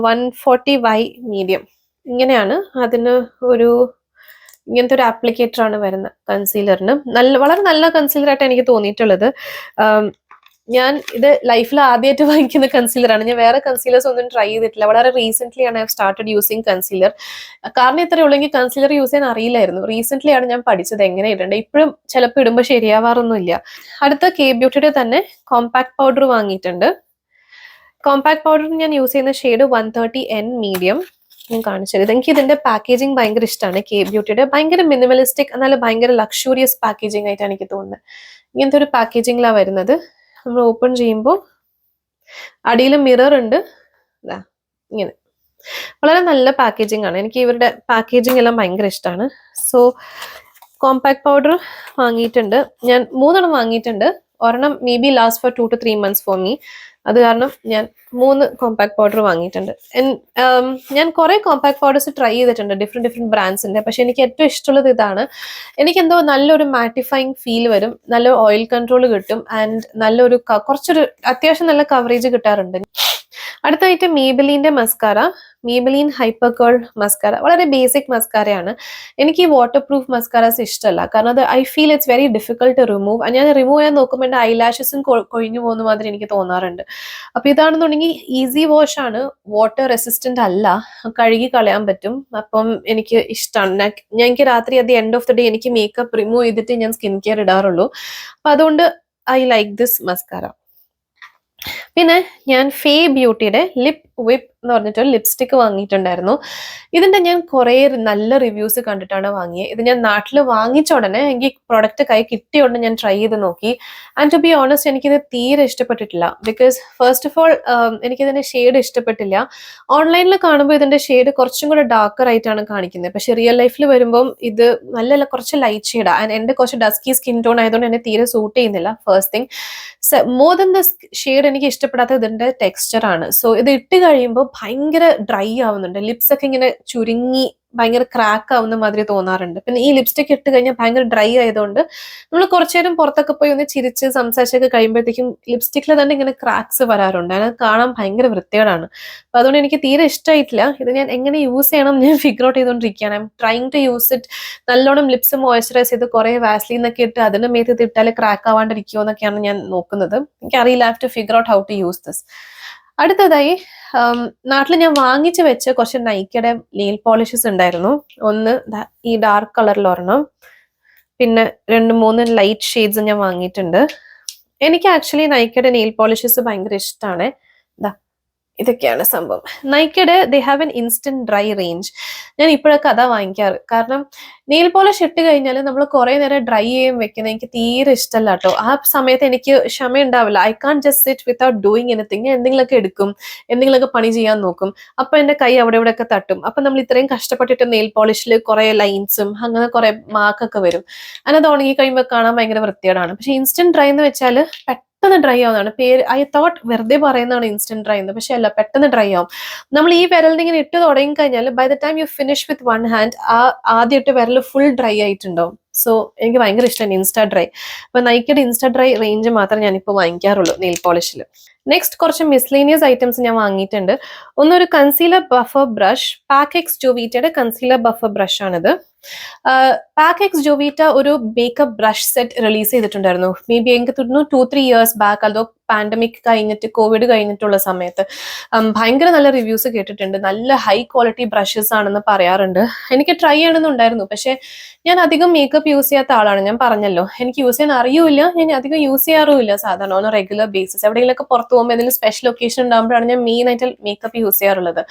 140Y മീഡിയം ഇങ്ങനെയാണ്. അതിന് ഒരു ഇങ്ങനത്തെ ഒരു ആപ്ലിക്കേറ്റർ ആണ് വരുന്നത് കൺസീലറിന്. വളരെ നല്ല കൺസീലർ ആയിട്ട് എനിക്ക് തോന്നിയിട്ടുള്ളത്. ഞാൻ ഇത് ലൈഫിൽ ആദ്യമായിട്ട് വാങ്ങിക്കുന്ന കൺസീലറാണ്. ഞാൻ വേറെ കൺസീലേഴ്സ് ഒന്നും ട്രൈ ചെയ്തിട്ടില്ല. വളരെ റീസെന്റ് ആണ് ഐ സ്റ്റാർട്ടഡ് യൂസിങ് കൺസീലർ. കാരണം ഇത്രയേ ഉള്ളൂ, എനിക്ക് കൺസീലർ യൂസ് ചെയ്യാൻ അറിയില്ലായിരുന്നു. റീസെന്റ് ആണ് ഞാൻ പഠിച്ചത് എങ്ങനെ ഇടേണ്ടത്. ഇപ്പോഴും ചിലപ്പോൾ ഇടുമ്പോൾ ശരിയാവാറൊന്നുമില്ല. അടുത്ത കെ ബ്യൂട്ടിയുടെ തന്നെ കോമ്പാക്ട് പൗഡർ വാങ്ങിയിട്ടുണ്ട്. കോമ്പാക്ട് പൗഡർ ഞാൻ യൂസ് ചെയ്യുന്ന ഷെയ്ഡ് 130N മീഡിയം. ഞാൻ കാണിച്ചത് എനിക്ക് ഇതിന്റെ പാക്കേജിങ് ഭയങ്കര ഇഷ്ടമാണ്. കെ ബ്യൂട്ടിയുടെ ഭയങ്കര മിനിമലിസ്റ്റിക് എന്നാലും ഭയങ്കര ലക്ഷൂറിയസ് പാക്കേജിങ് ആയിട്ടാണ് എനിക്ക് തോന്നുന്നത്. ഇങ്ങനത്തെ ഒരു പാക്കേജിങ്ങിലാണ് വരുന്നത്. നമ്മൾ ഓപ്പൺ ചെയ്യുമ്പോൾ അടിയിൽ മിറർ ഉണ്ട്. ഇങ്ങനെ വളരെ നല്ല പാക്കേജിങ് ആണ്. എനിക്ക് ഇവരുടെ പാക്കേജിങ് എല്ലാം ഭയങ്കര ഇഷ്ടമാണ്. സോ കോമ്പാക്ട് പൗഡർ വാങ്ങിയിട്ടുണ്ട്. ഞാൻ 3 വാങ്ങിയിട്ടുണ്ട്. ഒരെണ്ണം maybe last for 2 to 3 months for me. അത് കാരണം ഞാൻ 3 കോമ്പാക്ട് പൗഡർ വാങ്ങിയിട്ടുണ്ട്. ഞാൻ കുറെ കോമ്പാക്ട് പൗഡേഴ്സ് ട്രൈ ചെയ്തിട്ടുണ്ട് ഡിഫറെന്റ് ബ്രാൻഡ്സിന്റെ. പക്ഷെ എനിക്ക് ഏറ്റവും ഇഷ്ടമുള്ളത് ഇതാണ്. എനിക്ക് എന്തോ നല്ലൊരു മാറ്റിഫൈങ് ഫീൽ വരും, നല്ല ഓയിൽ കൺട്രോൾ കിട്ടും ആൻഡ് നല്ലൊരു കുറച്ചൊരു അത്യാവശ്യം നല്ല കവറേജ് കിട്ടാറുണ്ട്. അടുത്തായിട്ട് മേബിലിന്റെ mascara, Maybelline hyper curl mascara. വളരെ ബേസിക് മസ്കാരയാണ്. എനിക്ക് ഈ വാട്ടർ പ്രൂഫ് മസ്കാരാസ് ഇഷ്ടമല്ല. കാരണം അത് I feel it's very difficult to remove. ഞാൻ റിമൂവ് ചെയ്യാൻ നോക്കുമ്പോൾ എൻ്റെ ഐലാഷസും കൊഴിഞ്ഞു പോകുന്ന മാതിരി എനിക്ക് തോന്നാറുണ്ട്. അപ്പൊ ഇതാണെന്നുണ്ടെങ്കിൽ ഈസി വാഷ് ആണ്, വാട്ടർ റെസിസ്റ്റന്റ് അല്ല, കഴുകി കളയാൻ പറ്റും. അപ്പം എനിക്ക് ഇഷ്ടമാണ്. എനിക്ക് രാത്രി at the end of the day എനിക്ക് മേക്കപ്പ് റിമൂവ് ചെയ്തിട്ട് ഞാൻ സ്കിൻ കെയർ ഇടാറുള്ളൂ. അപ്പൊ അതുകൊണ്ട് ഐ ലൈക്ക് ദിസ് മസ്കാര. പിന്നെ ഞാൻ ഫേ ബ്യൂട്ടിയുടെ ലിപ് വിപ്പ് എന്ന് പറഞ്ഞിട്ടൊരു ലിപ്സ്റ്റിക് വാങ്ങിയിട്ടുണ്ടായിരുന്നു. ഇതിന്റെ ഞാൻ കുറെ നല്ല റിവ്യൂസ് കണ്ടിട്ടാണ് വാങ്ങിയത്. ഇത് ഞാൻ നാട്ടിൽ വാങ്ങിച്ച ഉടനെ എനിക്ക് പ്രൊഡക്റ്റ് കൈ കിട്ടിയ ഉടനെ ഞാൻ ട്രൈ ചെയ്ത് നോക്കി. ആൻഡ് ടു ബി ഓണസ്റ്റ് എനിക്കിത് തീരെ ഇഷ്ടപ്പെട്ടിട്ടില്ല. ബിക്കോസ് ഫസ്റ്റ് ഓഫ് ഓൾ എനിക്കിതിന്റെ ഷെയ്ഡ് ഇഷ്ടപ്പെട്ടില്ല. ഓൺലൈനിൽ കാണുമ്പോൾ ഇതിന്റെ ഷെയ്ഡ് കുറച്ചും കൂടെ ഡാർക്കർ ആയിട്ടാണ് കാണിക്കുന്നത്. പക്ഷെ റിയൽ ലൈഫിൽ വരുമ്പോൾ ഇത് നല്ല കുറച്ച് ലൈറ്റ് ഷെയ്ഡാണ്. ആൻഡ് എന്റെ കുറച്ച് ഡസ്കി സ്കിൻ ടോൺ ആയതുകൊണ്ട് എന്നെ തീരെ സൂട്ട് ചെയ്യുന്നില്ല. First thing. More than the shade എനിക്ക് ഇഷ്ടപ്പെടാത്ത ഇതിന്റെ ടെക്സ്ചർ ആണ്. സോ ഇത് ഇട്ട് കഴിയുമ്പോൾ ഭയങ്കര ഡ്രൈ ആവുന്നുണ്ട്. ലിപ്സ് ഒക്കെ ഇങ്ങനെ ചുരുങ്ങി ഭയങ്കര ക്രാക്ക് ആവുന്ന മാതിരി തോന്നാറുണ്ട്. പിന്നെ ഈ ലിപ്സ്റ്റിക് ഇട്ട് കഴിഞ്ഞാൽ ഭയങ്കര ഡ്രൈ ആയതുകൊണ്ട് നമ്മൾ കുറച്ചു നേരം പുറത്തൊക്കെ പോയി ഒന്ന് ചിരിച്ച് സംസാരിച്ചൊക്കെ കഴിയുമ്പോഴത്തേക്കും ലിപ്സ്റ്റിക്കിൽ തന്നെ ഇങ്ങനെ ക്രാക്സ് വരാറുണ്ട്. അത് കാണാൻ ഭയങ്കര വൃത്തികേടാണ്. അപ്പൊ അതുകൊണ്ട് എനിക്ക് തീരെ ഇഷ്ടമായിട്ടില്ല. ഇത് ഞാൻ എങ്ങനെ യൂസ് ചെയ്യണം ഞാൻ ഫിഗർ ഔട്ട് ചെയ്തുകൊണ്ടിരിക്കുകയാണ്. I am trying to use it. നല്ലോണം ലിപ്സ് മോയ്സ്ചറൈസ് ചെയ്ത് കുറെ വാസ്ലിൻ ഒക്കെ ഇട്ട് അതിന്റെ മേത്ത് ഇട്ടാൽ ക്രാക്ക് ആവാണ്ടിരിക്കുമോ എന്നൊക്കെയാണ് ഞാൻ നോക്കുന്നത്. എനിക്കറിയില്ല. I have to figure out how to use this. അടുത്തതായി നാട്ടിൽ ഞാൻ വാങ്ങിച്ചു വെച്ച കുറച്ച് നൈക്കയുടെ നെയിൽ പോളിഷസ് ഉണ്ടായിരുന്നു. ഒന്ന് ഈ ഡാർക്ക് കളറിൽ ഒരെണ്ണം, പിന്നെ 2-3 ലൈറ്റ് ഷെയ്ഡ്സ് ഞാൻ വാങ്ങിയിട്ടുണ്ട്. എനിക്ക് ആക്ച്വലി നൈക്കയുടെ നെയിൽ പോളിഷസ് ഭയങ്കര ഇഷ്ടമാണ്. ഇതൊക്കെയാണ് സംഭവം. നൈക്കയുടെ they have an instant dry range. ഞാൻ ഇപ്പോഴൊക്കെ അതാ വാങ്ങിക്കാറ്. കാരണം നെയിൽ പോളിഷ് ഇട്ട് കഴിഞ്ഞാൽ നമ്മൾ കുറെ നേരം ഡ്രൈ ചെയ്യാൻ വെക്കുന്നത് എനിക്ക് തീരെ ഇഷ്ടമല്ല കേട്ടോ. ആ സമയത്ത് എനിക്ക് ക്ഷമ ഉണ്ടാവില്ല. I can't just sit without doing anything. ഞാൻ എന്തെങ്കിലുമൊക്കെ എടുക്കും, എന്തെങ്കിലുമൊക്കെ പണി ചെയ്യാൻ നോക്കും. അപ്പൊ എന്റെ കൈ അവിടെ ഇവിടെ ഒക്കെ തട്ടും. അപ്പൊ നമ്മൾ ഇത്രയും കഷ്ടപ്പെട്ടിട്ട് നെയിൽ പോളിഷിൽ കുറെ ലൈൻസും അങ്ങനെ കുറെ മാർക്കൊക്കെ വരും. അതിനത് ഉണങ്ങി കഴിയുമ്പോൾ കാണാൻ ഭയങ്കര വൃത്തികേടാണ്. പക്ഷെ ഇൻസ്റ്റന്റ് ഡ്രൈ എന്ന് വെച്ചാൽ പെട്ടെന്ന് ഡ്രൈ ആവുന്നതാണ്. ഐ തോട്ട് വെറുതെ പറയുന്നതാണ് ഇൻസ്റ്റന്റ് ഡ്രൈ എന്ന്. പക്ഷെ അല്ല, പെട്ടെന്ന് ഡ്രൈ ആവും. നമ്മൾ ഈ വിരലിന് ഇങ്ങനെ ഇട്ട് തുടങ്ങി കഴിഞ്ഞാൽ by the time you finish with one hand ആദ്യം ഇട്ട് വിരൽ ഫുൾ ഡ്രൈ ആയിട്ടുണ്ടാവും. സോ എനിക്ക് ഭയങ്കര ഇഷ്ടമാണ് ഇൻസ്റ്റാ ഡ്രൈ. അപ്പൊ നൈക്കയുടെ ഇൻസ്റ്റാ ഡ്രൈ റേഞ്ച് മാത്രമേ ഞാനിപ്പോൾ വാങ്ങിക്കാറുള്ളൂ നെയിൽ പോളിഷിൽ. നെക്സ്റ്റ് കുറച്ച് മിസ്ലേനിയസ് ഐറ്റംസ് ഞാൻ വാങ്ങിയിട്ടുണ്ട്. ഒന്നൊരു കൺസീലർ ബഫർ ബ്രഷ്, പാക്കെക്സ് ജോവീറ്റയുടെ കൺസീലർ ബഫർ ബ്രഷ് ആണിത്. പാക്കെക്സ് ജോവീറ്റ ഒരു മേക്കപ്പ് ബ്രഷ് സെറ്റ് റിലീസ് ചെയ്തിട്ടുണ്ടായിരുന്നു. മേ ബി എനിക്ക് തോന്നുന്നു 2-3 ഇയേഴ്സ് ബാക്ക്, അതോ പാൻഡമിക് കഴിഞ്ഞിട്ട് കോവിഡ് കഴിഞ്ഞിട്ടുള്ള സമയത്ത്. ഭയങ്കര നല്ല റിവ്യൂസ് കേട്ടിട്ടുണ്ട്. നല്ല ഹൈ ക്വാളിറ്റി ബ്രഷസ് ആണെന്ന് പറയാറുണ്ട്. എനിക്ക് ട്രൈ ചെയ്യണമെന്നുണ്ടായിരുന്നു, പക്ഷെ ഞാൻ അധികം മേക്കപ്പ് യൂസ് ചെയ്യാത്ത ആളാണ്. ഞാൻ പറഞ്ഞല്ലോ, എനിക്ക് യൂസ് ചെയ്യാൻ അറിയൂല, ഞാൻ അധികം യൂസ് ചെയ്യാറുമില്ല സാധാരണ ഓൺ റെഗുലർ ബേസിസ്. എവിടെയെങ്കിലൊക്കെ പുറത്ത് പോകുമ്പോൾ എന്തെങ്കിലും സ്പെഷ്യൽ ഒക്കേഷൻ ഉണ്ടാകുമ്പോഴാണ് ഞാൻ മെയിൻ ആയിട്ട് മേക്കപ്പ് യൂസ് ചെയ്യാറുള്ളത്.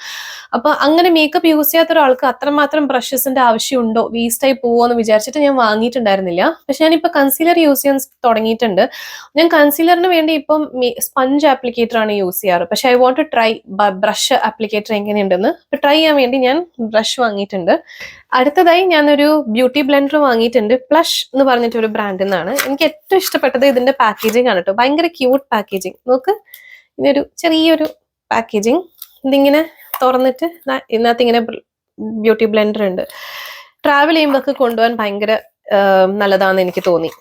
അപ്പൊ അങ്ങനെ മേക്കപ്പ് യൂസ് ചെയ്യാത്ത ഒരാൾക്ക് അത്രമാത്രം ബ്രഷസിന്റെ ആവശ്യമുണ്ടോ, വേസ്റ്റ് ആയി പോവോ എന്ന് വിചാരിച്ചിട്ട് ഞാൻ വാങ്ങിയിട്ടുണ്ടായിരുന്നില്ല. പക്ഷെ ഞാനിപ്പോൾ കൺസീലർ യൂസ് ചെയ്യാൻ തുടങ്ങിയിട്ടുണ്ട്. ഞാൻ കൺസീലറിന് വേണ്ടി ഇപ്പം സ്പഞ്ച് ആപ്ലിക്കേറ്റർ ആണ് യൂസ് ചെയ്യാറ്. പക്ഷെ I want to try brush applicator എങ്ങനെയുണ്ടെന്ന്. ട്രൈ ചെയ്യാൻ വേണ്ടി ഞാൻ ബ്രഷ് വാങ്ങിയിട്ടുണ്ട്. അടുത്തതായി ഞാനൊരു ബ്യൂട്ടി ബ്ലെൻഡർ വാങ്ങിയിട്ടുണ്ട്. പ്ലഷ് എന്ന് പറഞ്ഞിട്ട് ഒരു ബ്രാൻഡിൽ നിന്നാണ്. എനിക്ക് ഏറ്റവും ഇഷ്ടപ്പെട്ടത് ഇതിന്റെ പാക്കേജിംഗ് ആണ് കേട്ടോ. ഭയങ്കര ക്യൂട്ട് പാക്കേജിങ്. നോക്ക്, ഇതൊരു ചെറിയൊരു പാക്കേജിങ്. ഇതിങ്ങനെ തുറന്നിട്ട് ഇതിനകത്ത് ഇങ്ങനെ ബ്യൂട്ടി ബ്ലെൻഡർ ഉണ്ട്. ട്രാവൽ ചെയ്യുമ്പോഴൊക്കെ കൊണ്ടുപോകാൻ ഭയങ്കര നല്ലതാണെന്ന് എനിക്ക് തോന്നി.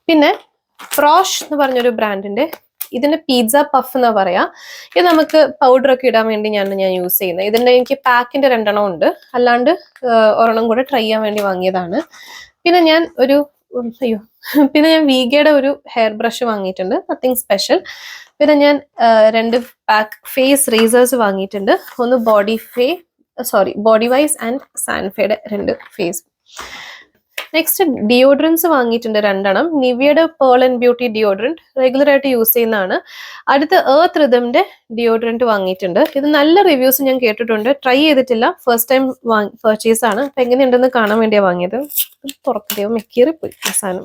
പിന്നെ ഫ്രോഷ് എന്ന് പറഞ്ഞൊരു ബ്രാൻഡിന്റെ, ഇതിന്റെ പിസ്സ പഫ് എന്നാ പറയാ. ഇത് നമുക്ക് പൗഡർ ഒക്കെ ഇടാൻ വേണ്ടി ഞാൻ യൂസ് ചെയ്യുന്നത്. ഇതിന്റെ എനിക്ക് പാക്കിന്റെ 2 ഉണ്ട്, അല്ലാണ്ട് ഒരെണ്ണം കൂടെ ട്രൈ ചെയ്യാൻ വേണ്ടി വാങ്ങിയതാണ്. പിന്നെ ഞാൻ പിന്നെ ഞാൻ വീഗയുടെ ഒരു ഹെയർ ബ്രഷ് വാങ്ങിയിട്ടുണ്ട്, നത്തിങ് സ്പെഷ്യൽ. പിന്നെ ഞാൻ 2 പാക്ക് ഫേസ് റേസേഴ്സ് വാങ്ങിയിട്ടുണ്ട്. ഒന്ന് ബോഡി വൈസ് ആൻഡ് സാൻഫയുടെ 2 ഫേസ്. നെക്സ്റ്റ് ഡിയോഡ്രൻസ് വാങ്ങിയിട്ടുണ്ട് 2 നിവിയയുടെ പേൾ ആൻഡ് ബ്യൂട്ടി ഡിയോഡ്രന്റ്, റെഗുലർ ആയിട്ട് യൂസ് ചെയ്യുന്നതാണ്. അടുത്ത് എർത്ത് റിതമിന്റെ ഡിയോഡ്രന്റ് വാങ്ങിയിട്ടുണ്ട്. ഇത് നല്ല റിവ്യൂസ് ഞാൻ കേട്ടിട്ടുണ്ട്, ട്രൈ ചെയ്തിട്ടില്ല, ഫസ്റ്റ് ടൈം പർച്ചേസ് ആണ്. അപ്പൊ എങ്ങനെയുണ്ടെന്ന് കാണാൻ വേണ്ടിയാണ് വാങ്ങിയത്. തുറക്കയോ മെക്കീറിപ്പോയി സാധനം.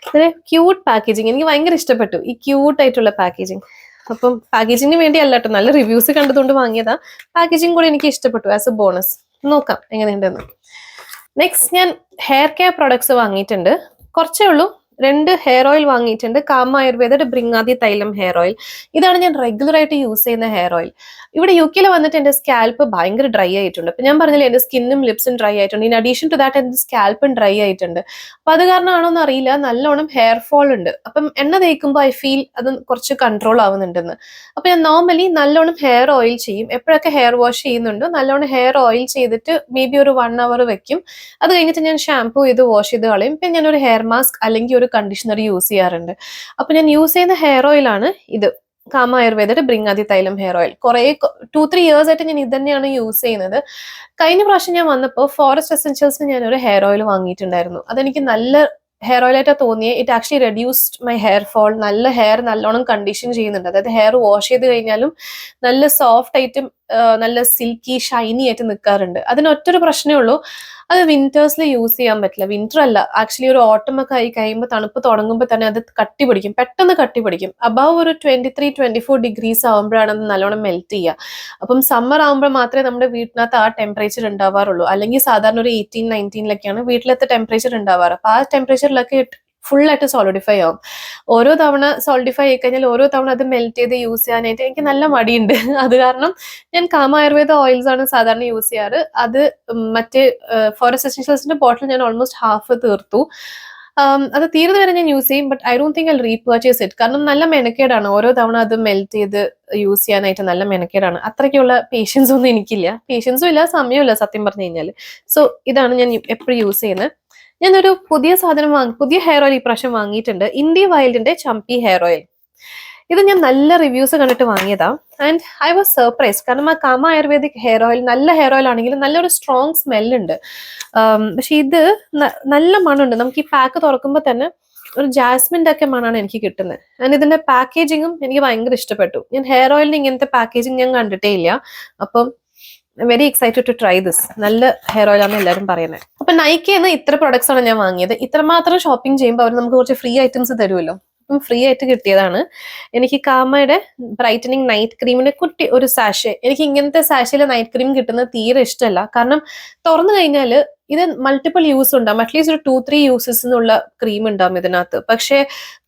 ഇതിന് ക്യൂട്ട് പാക്കേജിങ് എനിക്ക് ഭയങ്കര ഇഷ്ടപ്പെട്ടു, ഈ ക്യൂട്ട് ആയിട്ടുള്ള പാക്കേജിങ്. അപ്പം പാക്കേജിങ്ങിന് വേണ്ടി അല്ല കേട്ടോ, നല്ല റിവ്യൂസ് കണ്ടതുകൊണ്ട് വാങ്ങിയതാ. പാക്കേജിങ് കൂടെ എനിക്ക് ഇഷ്ടപ്പെട്ടു ആസ് എ ബോണസ്. നോക്കാം എങ്ങനെയുണ്ടെന്ന്. നെക്സ്റ്റ് ഞാൻ ഹെയർ കെയർ പ്രൊഡക്ട്സ് വാങ്ങിയിട്ടുണ്ട്. കുറച്ചേ ഉള്ളൂ. 2 ഹെയർ ഓയിൽ വാങ്ങിയിട്ടുണ്ട്. കാമ ആയുർവേദയുടെ ബ്രിങ്ങാദി തൈലം ഹെയർ ഓയിൽ. ഇതാണ് ഞാൻ റെഗുലർ ആയിട്ട് യൂസ് ചെയ്യുന്ന ഹെയർ ഓയിൽ. ഇവിടെ UK വന്നിട്ട് എന്റെ സ്കാൽപ്പ് ഭയങ്കര ഡ്രൈ ആയിട്ടുണ്ട്. അപ്പൊ ഞാൻ പറഞ്ഞില്ലേ, എന്റെ സ്കിന്നും ലിപ്സും ഡ്രൈ ആയിട്ടുണ്ട്. ഇൻ അഡീഷൻ ടു ദാറ്റ് എന്റെ സ്കാൽപ്പും ഡ്രൈ ആയിട്ടുണ്ട്. അപ്പൊ അത് കാരണമാണോ എന്ന് അറിയില്ല, നല്ലോണം ഹെയർ ഫോൾ ഉണ്ട്. അപ്പം എണ്ണ തേക്കുമ്പോൾ ഐ ഫീൽ അത് കുറച്ച് കൺട്രോൾ ആവുന്നുണ്ടെന്ന്. അപ്പൊ ഞാൻ നോർമലി നല്ലോണം ഹെയർ ഓയിൽ ചെയ്യും. എപ്പോഴൊക്കെ ഹെയർ വാഷ് ചെയ്യുന്നുണ്ടോ നല്ലോണം ഹെയർ ഓയിൽ ചെയ്തിട്ട് മേ ബി ഒരു 1 hour വെക്കും. അത് കഴിഞ്ഞിട്ട് ഞാൻ ഷാംപൂ ചെയ്ത് വാഷ് ചെയ്ത് കളയും. പിന്നെ ഞാനൊരു ഹെയർ മാസ്ക് അല്ലെങ്കിൽ ഒരു കണ്ടീഷണർ യൂസ് ചെയ്യാറുണ്ട്. അപ്പൊ ഞാൻ യൂസ് ചെയ്യുന്ന ഹെയർ ഓയിലാണ് ഇത്, കാമ ആയുർവേദയുടെ ബ്രിങ്ങാദി തൈലം ഹെയർ ഓയിൽ. 2-3 ഇയേഴ്സ് ആയിട്ട് ഞാൻ ഇത് തന്നെയാണ് യൂസ് ചെയ്യുന്നത്. കഴിഞ്ഞ പ്രാവശ്യം ഞാൻ വന്നപ്പോൾ ഫോറസ്റ്റ് എസെൻഷ്യൽസിന് ഞാനൊരു ഹെയർ ഓയിൽ വാങ്ങിയിട്ടുണ്ടായിരുന്നു. അതെനിക്ക് നല്ല ഹെയർ ഓയിലായിട്ടാണ് തോന്നിയത്. It actually reduced my hair fall. നല്ല ഹെയർ നല്ലോണം കണ്ടീഷൻ ചെയ്യുന്നുണ്ട്. അതായത് ഹെയർ വാഷ് ചെയ്ത് കഴിഞ്ഞാലും നല്ല സോഫ്റ്റ് ആയിട്ടും നല്ല സിൽക്കി ഷൈനി ആയിട്ട് നിൽക്കാറുണ്ട്. അതിനൊറ്റൊരു പ്രശ്നമേ ഉള്ളൂ, അത് വിന്റേഴ്സിൽ യൂസ് ചെയ്യാൻ പറ്റില്ല. വിന്റർ അല്ല, ആക്ച്വലി ഒരു ഓട്ടം ഒക്കെ ആയി കഴിയുമ്പോൾ തണുപ്പ് തുടങ്ങുമ്പോൾ തന്നെ അത് കട്ടി പിടിക്കും, പെട്ടെന്ന് കട്ടി പിടിക്കും. അബവ് ഒരു 23-24 ഡിഗ്രീസ് ആകുമ്പോഴാണ് അത് നല്ലോണം മെൽറ്റ് ചെയ്യുക. അപ്പം സമ്മർ ആകുമ്പോൾ മാത്രമേ നമ്മുടെ വീട്ടിനകത്ത് ആ ടെമ്പറേച്ചർ ഉണ്ടാവാറുള്ളൂ. അല്ലെങ്കിൽ സാധാരണ ഒരു 18-19 വീട്ടിലത്തെ ടെമ്പറേച്ചർ ഉണ്ടാവാറ്. അപ്പൊ ആ ടെമ്പറേച്ചറിലൊക്കെ ഫുൾ ആയിട്ട് സോളിഡിഫൈ ആവും. ഓരോ തവണ സോളിഡിഫൈ ആയി കഴിഞ്ഞാൽ ഓരോ തവണ അത് മെൽറ്റ് ചെയ്ത് യൂസ് ചെയ്യാനായിട്ട് എനിക്ക് നല്ല മടിയുണ്ട്. അത് കാരണം ഞാൻ കാമ ആയുർവേദ ഓയിൽസ് ആണ് സാധാരണ യൂസ് ചെയ്യാറ്. അത് മറ്റേ ഫോറസ്റ്റ് എസെൻഷ്യൽസിന്റെ ബോട്ടിൽ ഞാൻ ഓൾമോസ്റ്റ് ഹാഫ് തീർത്തു. അത് തീർന്നു വരെ ഞാൻ യൂസ് ചെയ്യും. But I don't think I repurchase it. കാരണം നല്ല മെനക്കേടാണ് ഓരോ തവണ അത് മെൽറ്റ് ചെയ്ത് യൂസ് ചെയ്യാനായിട്ട്. നല്ല മെനക്കേടാണ്. അത്രയ്ക്കുള്ള പേഷ്യൻസ് ഒന്നും എനിക്കില്ല. പേഷ്യൻസും ഇല്ല, സമയമില്ല സത്യം പറഞ്ഞു കഴിഞ്ഞാൽ. സോ ഇതാണ് ഞാൻ എപ്പോഴും യൂസ് ചെയ്യുന്നത്. ഞാനൊരു പുതിയ ഹെയർ ഓയിൽ ഈ പ്രാവശ്യം വാങ്ങിയിട്ടുണ്ട്. ഇന്ത്യ വൈൽഡിന്റെ ചമ്പി ഹെയർ ഓയിൽ. ഇത് ഞാൻ നല്ല റിവ്യൂസ് കണ്ടിട്ട് വാങ്ങിയതാ. And I was surprise. കാരണം ആ കാമ ആയുർവേദിക് ഹെയർ ഓയിൽ നല്ല ഹെയർ ഓയിൽ ആണെങ്കിലും നല്ലൊരു സ്ട്രോങ് സ്മെല്ലുണ്ട്. പക്ഷെ ഇത് നല്ല മണമുണ്ട്. നമുക്ക് ഈ പാക്ക് തുറക്കുമ്പോൾ തന്നെ ഒരു ജാസ്മിൻ്റെ ഒക്കെ മണമാണ് എനിക്ക് കിട്ടുന്നത്. ആൻഡ് ഇതിന്റെ പാക്കേജിങ്ങും എനിക്ക് ഭയങ്കര ഇഷ്ടപ്പെട്ടു. ഞാൻ ഹെയർ ഓയിലിന് ഇങ്ങനത്തെ പാക്കേജിങ് ഞാൻ കണ്ടിട്ടേ ഇല്ല. അപ്പം very excited to try this. നല്ല ഹെയർ ഓയിൽ ആണ് എല്ലാവരും പറയുന്നത്. അപ്പൊ നൈക്കയിൽ ഇത്ര പ്രൊഡക്ട്സ് ആണ് ഞാൻ വാങ്ങിയത്. ഇത്രമാത്രം ഷോപ്പിംഗ് ചെയ്യുമ്പോൾ അവർ നമുക്ക് കുറച്ച് ഫ്രീ ഐറ്റംസ് തരുമല്ലോ. അപ്പം ഫ്രീ ആയിട്ട് കിട്ടിയതാണ്. എനിക്ക് കാമയുടെ ബ്രൈറ്റനിങ് നൈറ്റ് ക്രീമിന്റെ കുട്ടി ഒരു സാഷെ. എനിക്ക് ഇങ്ങനത്തെ സാഷയിലെ നൈറ്റ് ക്രീം കിട്ടുന്നത് തീരെ ഇഷ്ടമല്ല. കാരണം തുറന്നു കഴിഞ്ഞാൽ ഇത് മൾട്ടിപ്പിൾ യൂസ് ഉണ്ടാവും. അറ്റ്ലീസ്റ്റ് ഒരു 2-3 യൂസസ് എന്നുള്ള ക്രീം ഉണ്ടാവും ഇതിനകത്ത്. പക്ഷെ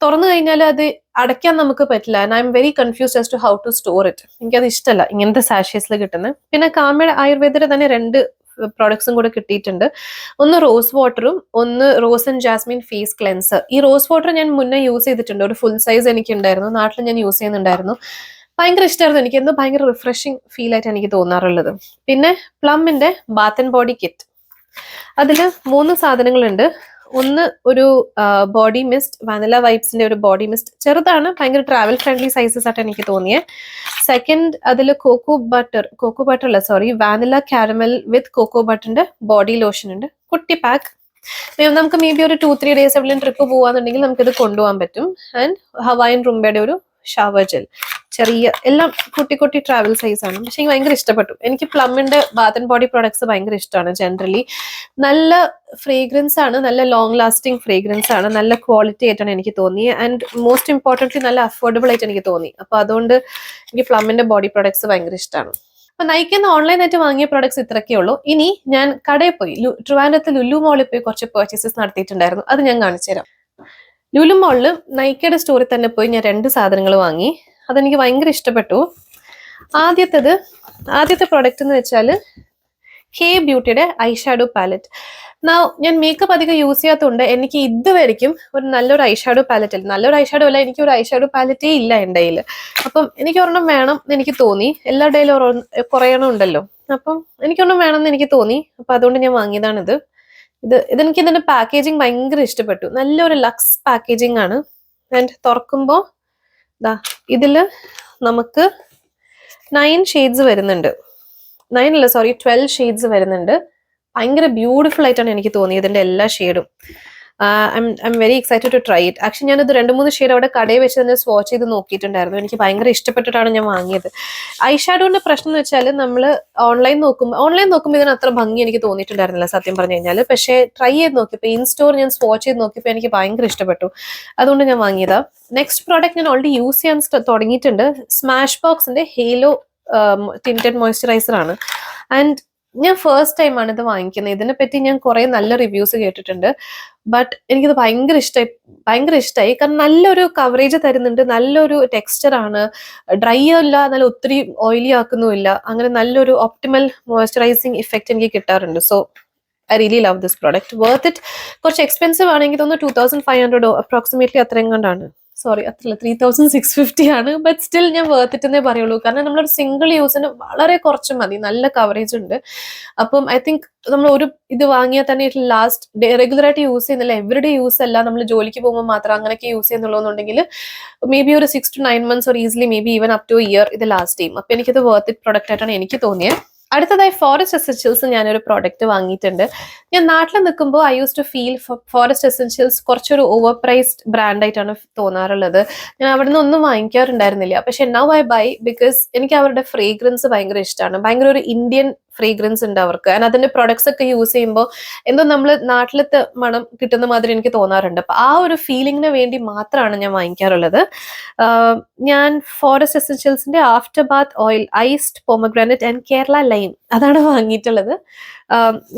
തുറന്നു കഴിഞ്ഞാൽ അത് അടയ്ക്കാൻ നമുക്ക് പറ്റില്ല. And I am very confused as to how to store it. എനിക്കത് ഇഷ്ടമല്ല ഇങ്ങനത്തെ സാഷേസിൽ കിട്ടുന്നത്. പിന്നെ കാമയുടെ ആയുർവേദയുടെ തന്നെ 2 പ്രോഡക്ട്സും കൂടെ കിട്ടിയിട്ടുണ്ട്. ഒന്ന് റോസ് വാട്ടറും ഒന്ന് rose and jasmine face cleanser. ഈ റോസ് വാട്ടർ ഞാൻ മുന്നേ യൂസ് ചെയ്തിട്ടുണ്ട്, ഒരു ഫുൾ സൈസ് എനിക്ക് ഉണ്ടായിരുന്നു, നാട്ടിൽ ഞാൻ യൂസ് ചെയ്യുന്നുണ്ടായിരുന്നു. ഭയങ്കര ഇഷ്ടമായിരുന്നു എനിക്ക്, എന്തോ ഭയങ്കര റിഫ്രഷിങ് ഫീൽ ആയിട്ട് എനിക്ക് തോന്നാറുള്ളത്. പിന്നെ പ്ലമ്മിന്റെ ബാത്ത് ആൻഡ് ബോഡി കിറ്റ്, അതിൽ 3 സാധനങ്ങളുണ്ട്. ഒന്ന് ഒരു ബോഡി മിസ്റ്റ്, വാനില വൈബ്സിന്റെ ഒരു ബോഡി മിസ്റ്റ്, ചെറുതാണ്, ഭയങ്കര ട്രാവൽ ഫ്രണ്ട്ലി സൈസസ് ആയിട്ട് എനിക്ക് തോന്നിയത്. സെക്കൻഡ് അതിൽ കോക്കോ ബട്ടർ അല്ല സോറി, വാനില കാരമൽ വിത്ത് കോക്കോ ബട്ടറിന്റെ ബോഡി ലോഷൻ ഉണ്ട്, കുട്ടി പാക്ക്. നമുക്ക് മേ ബി ഒരു 2-3 ഡേയ്സ് എവിടെയും ട്രിപ്പ് പോവാന്നുണ്ടെങ്കിൽ നമുക്കിത് കൊണ്ടുപോകാൻ പറ്റും. ആൻഡ് ഹവായൻ റുംബയുടെ ഒരു ഷവർ ജെൽ, ചെറിയ എല്ലാം കുട്ടി കുട്ടി ട്രാവൽ സൈസ് ആണ്. പക്ഷെ എനിക്ക് ഭയങ്കര ഇഷ്ടപ്പെട്ടു. എനിക്ക് പ്ലമ്മിന്റെ ബാത്ത് ആൻഡ് ബോഡി പ്രോഡക്ട്സ് ഭയങ്കര ഇഷ്ടമാണ് ജനറലി. നല്ല ഫ്രേഗ്രൻസ് ആണ്, നല്ല ലോങ് ലാസ്റ്റിംഗ് ഫ്രേഗ്രൻസ് ആണ്, നല്ല ക്വാളിറ്റി ആയിട്ടാണ് എനിക്ക് തോന്നിയത്. ആൻഡ് മോസ്റ്റ് ഇമ്പോർട്ടൻ്റ്ലി നല്ല അഫോർഡബിൾ ആയിട്ട് എനിക്ക് തോന്നി. അപ്പൊ അതുകൊണ്ട് എനിക്ക് പ്ലമ്മിന്റെ ബോഡി പ്രോഡക്ട്സ് ഭയങ്കര ഇഷ്ടമാണ്. അപ്പൊ നയിക്കുന്ന ഓൺലൈനായിട്ട് വാങ്ങിയ പ്രോഡക്ട്സ് ഇത്രയൊക്കെ ഉള്ളൂ. ഇനി ഞാൻ കടയിൽ പോയി, ട്രിവാൻഡ്രത്ത് ലുലു മോളിൽ പോയി കുറച്ച് പർച്ചേസസ് നടത്തിയിട്ടുണ്ടായിരുന്നു, അത് ഞാൻ കാണിച്ചു തരാം. ലുലു മോളില് നൈക്കയുടെ സ്റ്റോറിൽ തന്നെ പോയി ഞാൻ 2 സാധനങ്ങൾ വാങ്ങി. അതെനിക്ക് ഭയങ്കര ഇഷ്ടപ്പെട്ടു. ആദ്യത്തെ പ്രോഡക്റ്റ് എന്ന് വെച്ചാൽ കെ ബ്യൂട്ടിയുടെ ഐ ഷാഡോ പാലറ്റ്. ഞാൻ മേക്കപ്പ് അധികം യൂസ് ചെയ്യാത്തതുകൊണ്ട് എനിക്ക് ഇതുവരെയ്ക്കും ഒരു നല്ലൊരു ഐ ഷാഡോ പാലറ്റ് അല്ല, നല്ലൊരു ഐ ഷാഡോ അല്ല, എനിക്ക് ഒരു ഐ ഷാഡോ പാലറ്റേ ഇല്ല എൻ്റെ കയ്യിൽ. അപ്പം എനിക്ക് ഒരെണ്ണം വേണം എന്ന് എനിക്ക് തോന്നി. എല്ലാ ഡേയിലും കുറേ എണ്ണം ഉണ്ടല്ലോ, അപ്പം എനിക്കൊരെണ്ണം വേണം എന്ന് എനിക്ക് തോന്നി. അപ്പൊ അതുകൊണ്ട് ഞാൻ വാങ്ങിയതാണിത്. ഇതെനിക്ക് ഇതിന്റെ പാക്കേജിങ് ഭയങ്കര ഇഷ്ടപ്പെട്ടു. നല്ലൊരു ലക്സ് പാക്കേജിങ് ആണ്. ആൻഡ് തുറക്കുമ്പോൾ ഇതില് നമുക്ക് 9 ഷെയ്ഡ്സ് വരുന്നുണ്ട്. 9 അല്ല സോറി 12 ഷെയ്ഡ്സ് വരുന്നുണ്ട്. ഭയങ്കര ബ്യൂട്ടിഫുൾ ആയിട്ടാണ് എനിക്ക് തോന്നിയത് ഇതിന്റെ എല്ലാ ഷെയ്ഡും. I'm very excited to try it. Actually ഞാനത് 2-3 ഷെയ്ഡ് അവിടെ കടയിൽ വെച്ച് തന്നെ സ്വാച്ച് ചെയ്ത് നോക്കിയിട്ടുണ്ടായിരുന്നു. എനിക്ക് ഭയങ്കര ഇഷ്ടപ്പെട്ടിട്ടാണ് ഞാൻ വാങ്ങിയത്. ഐ ഷാഡോന്റെ പ്രശ്നം എന്ന് വെച്ചാൽ നമ്മൾ ഓൺലൈൻ നോക്കുമ്പോൾ ഇതിന് അത്ര ഭംഗി എനിക്ക് തോന്നിയിട്ടുണ്ടായിരുന്നില്ല സത്യം പറഞ്ഞു കഴിഞ്ഞാൽ. പക്ഷേ ട്രൈ ചെയ്ത് നോക്കിയപ്പോൾ ഇൻ സ്റ്റോർ ഞാൻ സ്വാച്ച് ചെയ്ത് നോക്കിയപ്പോൾ എനിക്ക് ഭയങ്കര ഇഷ്ടപ്പെട്ടു. അതുകൊണ്ട് ഞാൻ വാങ്ങിയതാ. നെക്സ്റ്റ് പ്രോഡക്റ്റ് ഞാൻ ഓൾറെഡി യൂസ് ചെയ്യാൻ തുടങ്ങിയിട്ടുണ്ട്. സ്മാഷ് ബോക്സിന്റെ ഹേലോ ടിൻറ്റഡ് മോയ്സ്ചറൈസർ ആണ്. ആൻഡ് ഞാൻ ഫസ്റ്റ് ടൈം ആണ് ഇത് വാങ്ങിക്കുന്നത്. ഇതിനെപ്പറ്റി ഞാൻ കുറെ നല്ല റിവ്യൂസ് കേട്ടിട്ടുണ്ട്. ബട്ട് എനിക്കിത് ഭയങ്കര ഇഷ്ടമായി. കാരണം നല്ലൊരു കവറേജ് തരുന്നുണ്ട്, നല്ലൊരു ടെക്സ്ചർ ആണ്, ഡ്രൈ അല്ല, നല്ല ഒത്തിരി ഓയിലി ആക്കുന്നുമില്ല. അങ്ങനെ നല്ലൊരു ഓപ്റ്റിമൽ മോയ്സ്ചറൈസിങ് ഇഫക്റ്റ് എനിക്ക് കിട്ടാറുണ്ട്. So I really love this product. Worth it. കുറച്ച് എക്സ്പെൻസീവ് ആണെങ്കിൽ തോന്നുന്നു 2500 അപ്രോക്സിമേറ്റ്ലി അത്രയും കണ്ടാണ്. സോറി അത്രല്ല, 3650 ആണ്. ബട്ട് സ്റ്റിൽ ഞാൻ വർത്ത് ഇറ്റ് എന്നേ പറയുള്ളൂ. കാരണം നമ്മളൊരു സിംഗിൾ യൂസിന് വളരെ കുറച്ച് മതി, നല്ല കവറേജ് ഉണ്ട്. അപ്പം ഐ തിങ്ക് നമ്മൾ ഒരു ഇത് വാങ്ങിയാൽ തന്നെ ലാസ്റ്റ് റെഗുലർ ആയിട്ട് യൂസ് ചെയ്യുന്നില്ല, എവറിഡേ യൂസ് അല്ല, നമ്മൾ ജോലിക്ക് പോകുമ്പോൾ മാത്രം അങ്ങനെയൊക്കെ യൂസ് ചെയ്യുന്നുള്ളൂന്നുണ്ടെങ്കിൽ മേ ബി ഒരു 6 to 9 months or easily may be even up two year ഇത് ലാസ്റ്റ് ചെയ്യും. അപ്പൊ എനിക്കിത് വർത്ത് ഇറ്റ് പ്രോഡക്റ്റ് ആയിട്ടാണ് എനിക്ക് തോന്നിയത്. അടുത്തതായി ഫോറസ്റ്റ് എസെൻഷ്യൽസ് ഞാനൊരു പ്രോഡക്റ്റ് വാങ്ങിയിട്ടുണ്ട്. ഞാൻ നാട്ടിൽ നിൽക്കുമ്പോൾ I used to feel Forest Essentials കുറച്ചൊരു ഓവർ പ്രൈസ്ഡ് ബ്രാൻഡായിട്ടാണ് തോന്നാറുള്ളത്. ഞാൻ അവിടെ നിന്ന് ഒന്നും വാങ്ങിക്കാറുണ്ടായിരുന്നില്ല. പക്ഷെ നൗ ഐ ബൈ ബിക്കോസ് എനിക്ക് അവരുടെ ഫ്രേഗ്രൻസ് ഭയങ്കര ഇഷ്ടമാണ്. ഭയങ്കര ഒരു ഇന്ത്യൻ ഫ്രേഗ്രൻസ് ഉണ്ട് അവർക്ക്. ആൻഡ് അതിന്റെ പ്രൊഡക്ട്സ് ഒക്കെ യൂസ് ചെയ്യുമ്പോൾ എന്തോ നമ്മൾ നാട്ടിലത്തെ മണം കിട്ടുന്ന മാതിരി എനിക്ക് തോന്നാറുണ്ട്. അപ്പൊ ആ ഒരു ഫീലിങ്ങിന് വേണ്ടി മാത്രമാണ് ഞാൻ വാങ്ങിക്കാറുള്ളത്. ഞാൻ ഫോറസ്റ്റ് എസെൻഷ്യൽസിന്റെ after bath oil iced pomegranate and Kerala lime അതാണ് വാങ്ങിയിട്ടുള്ളത്.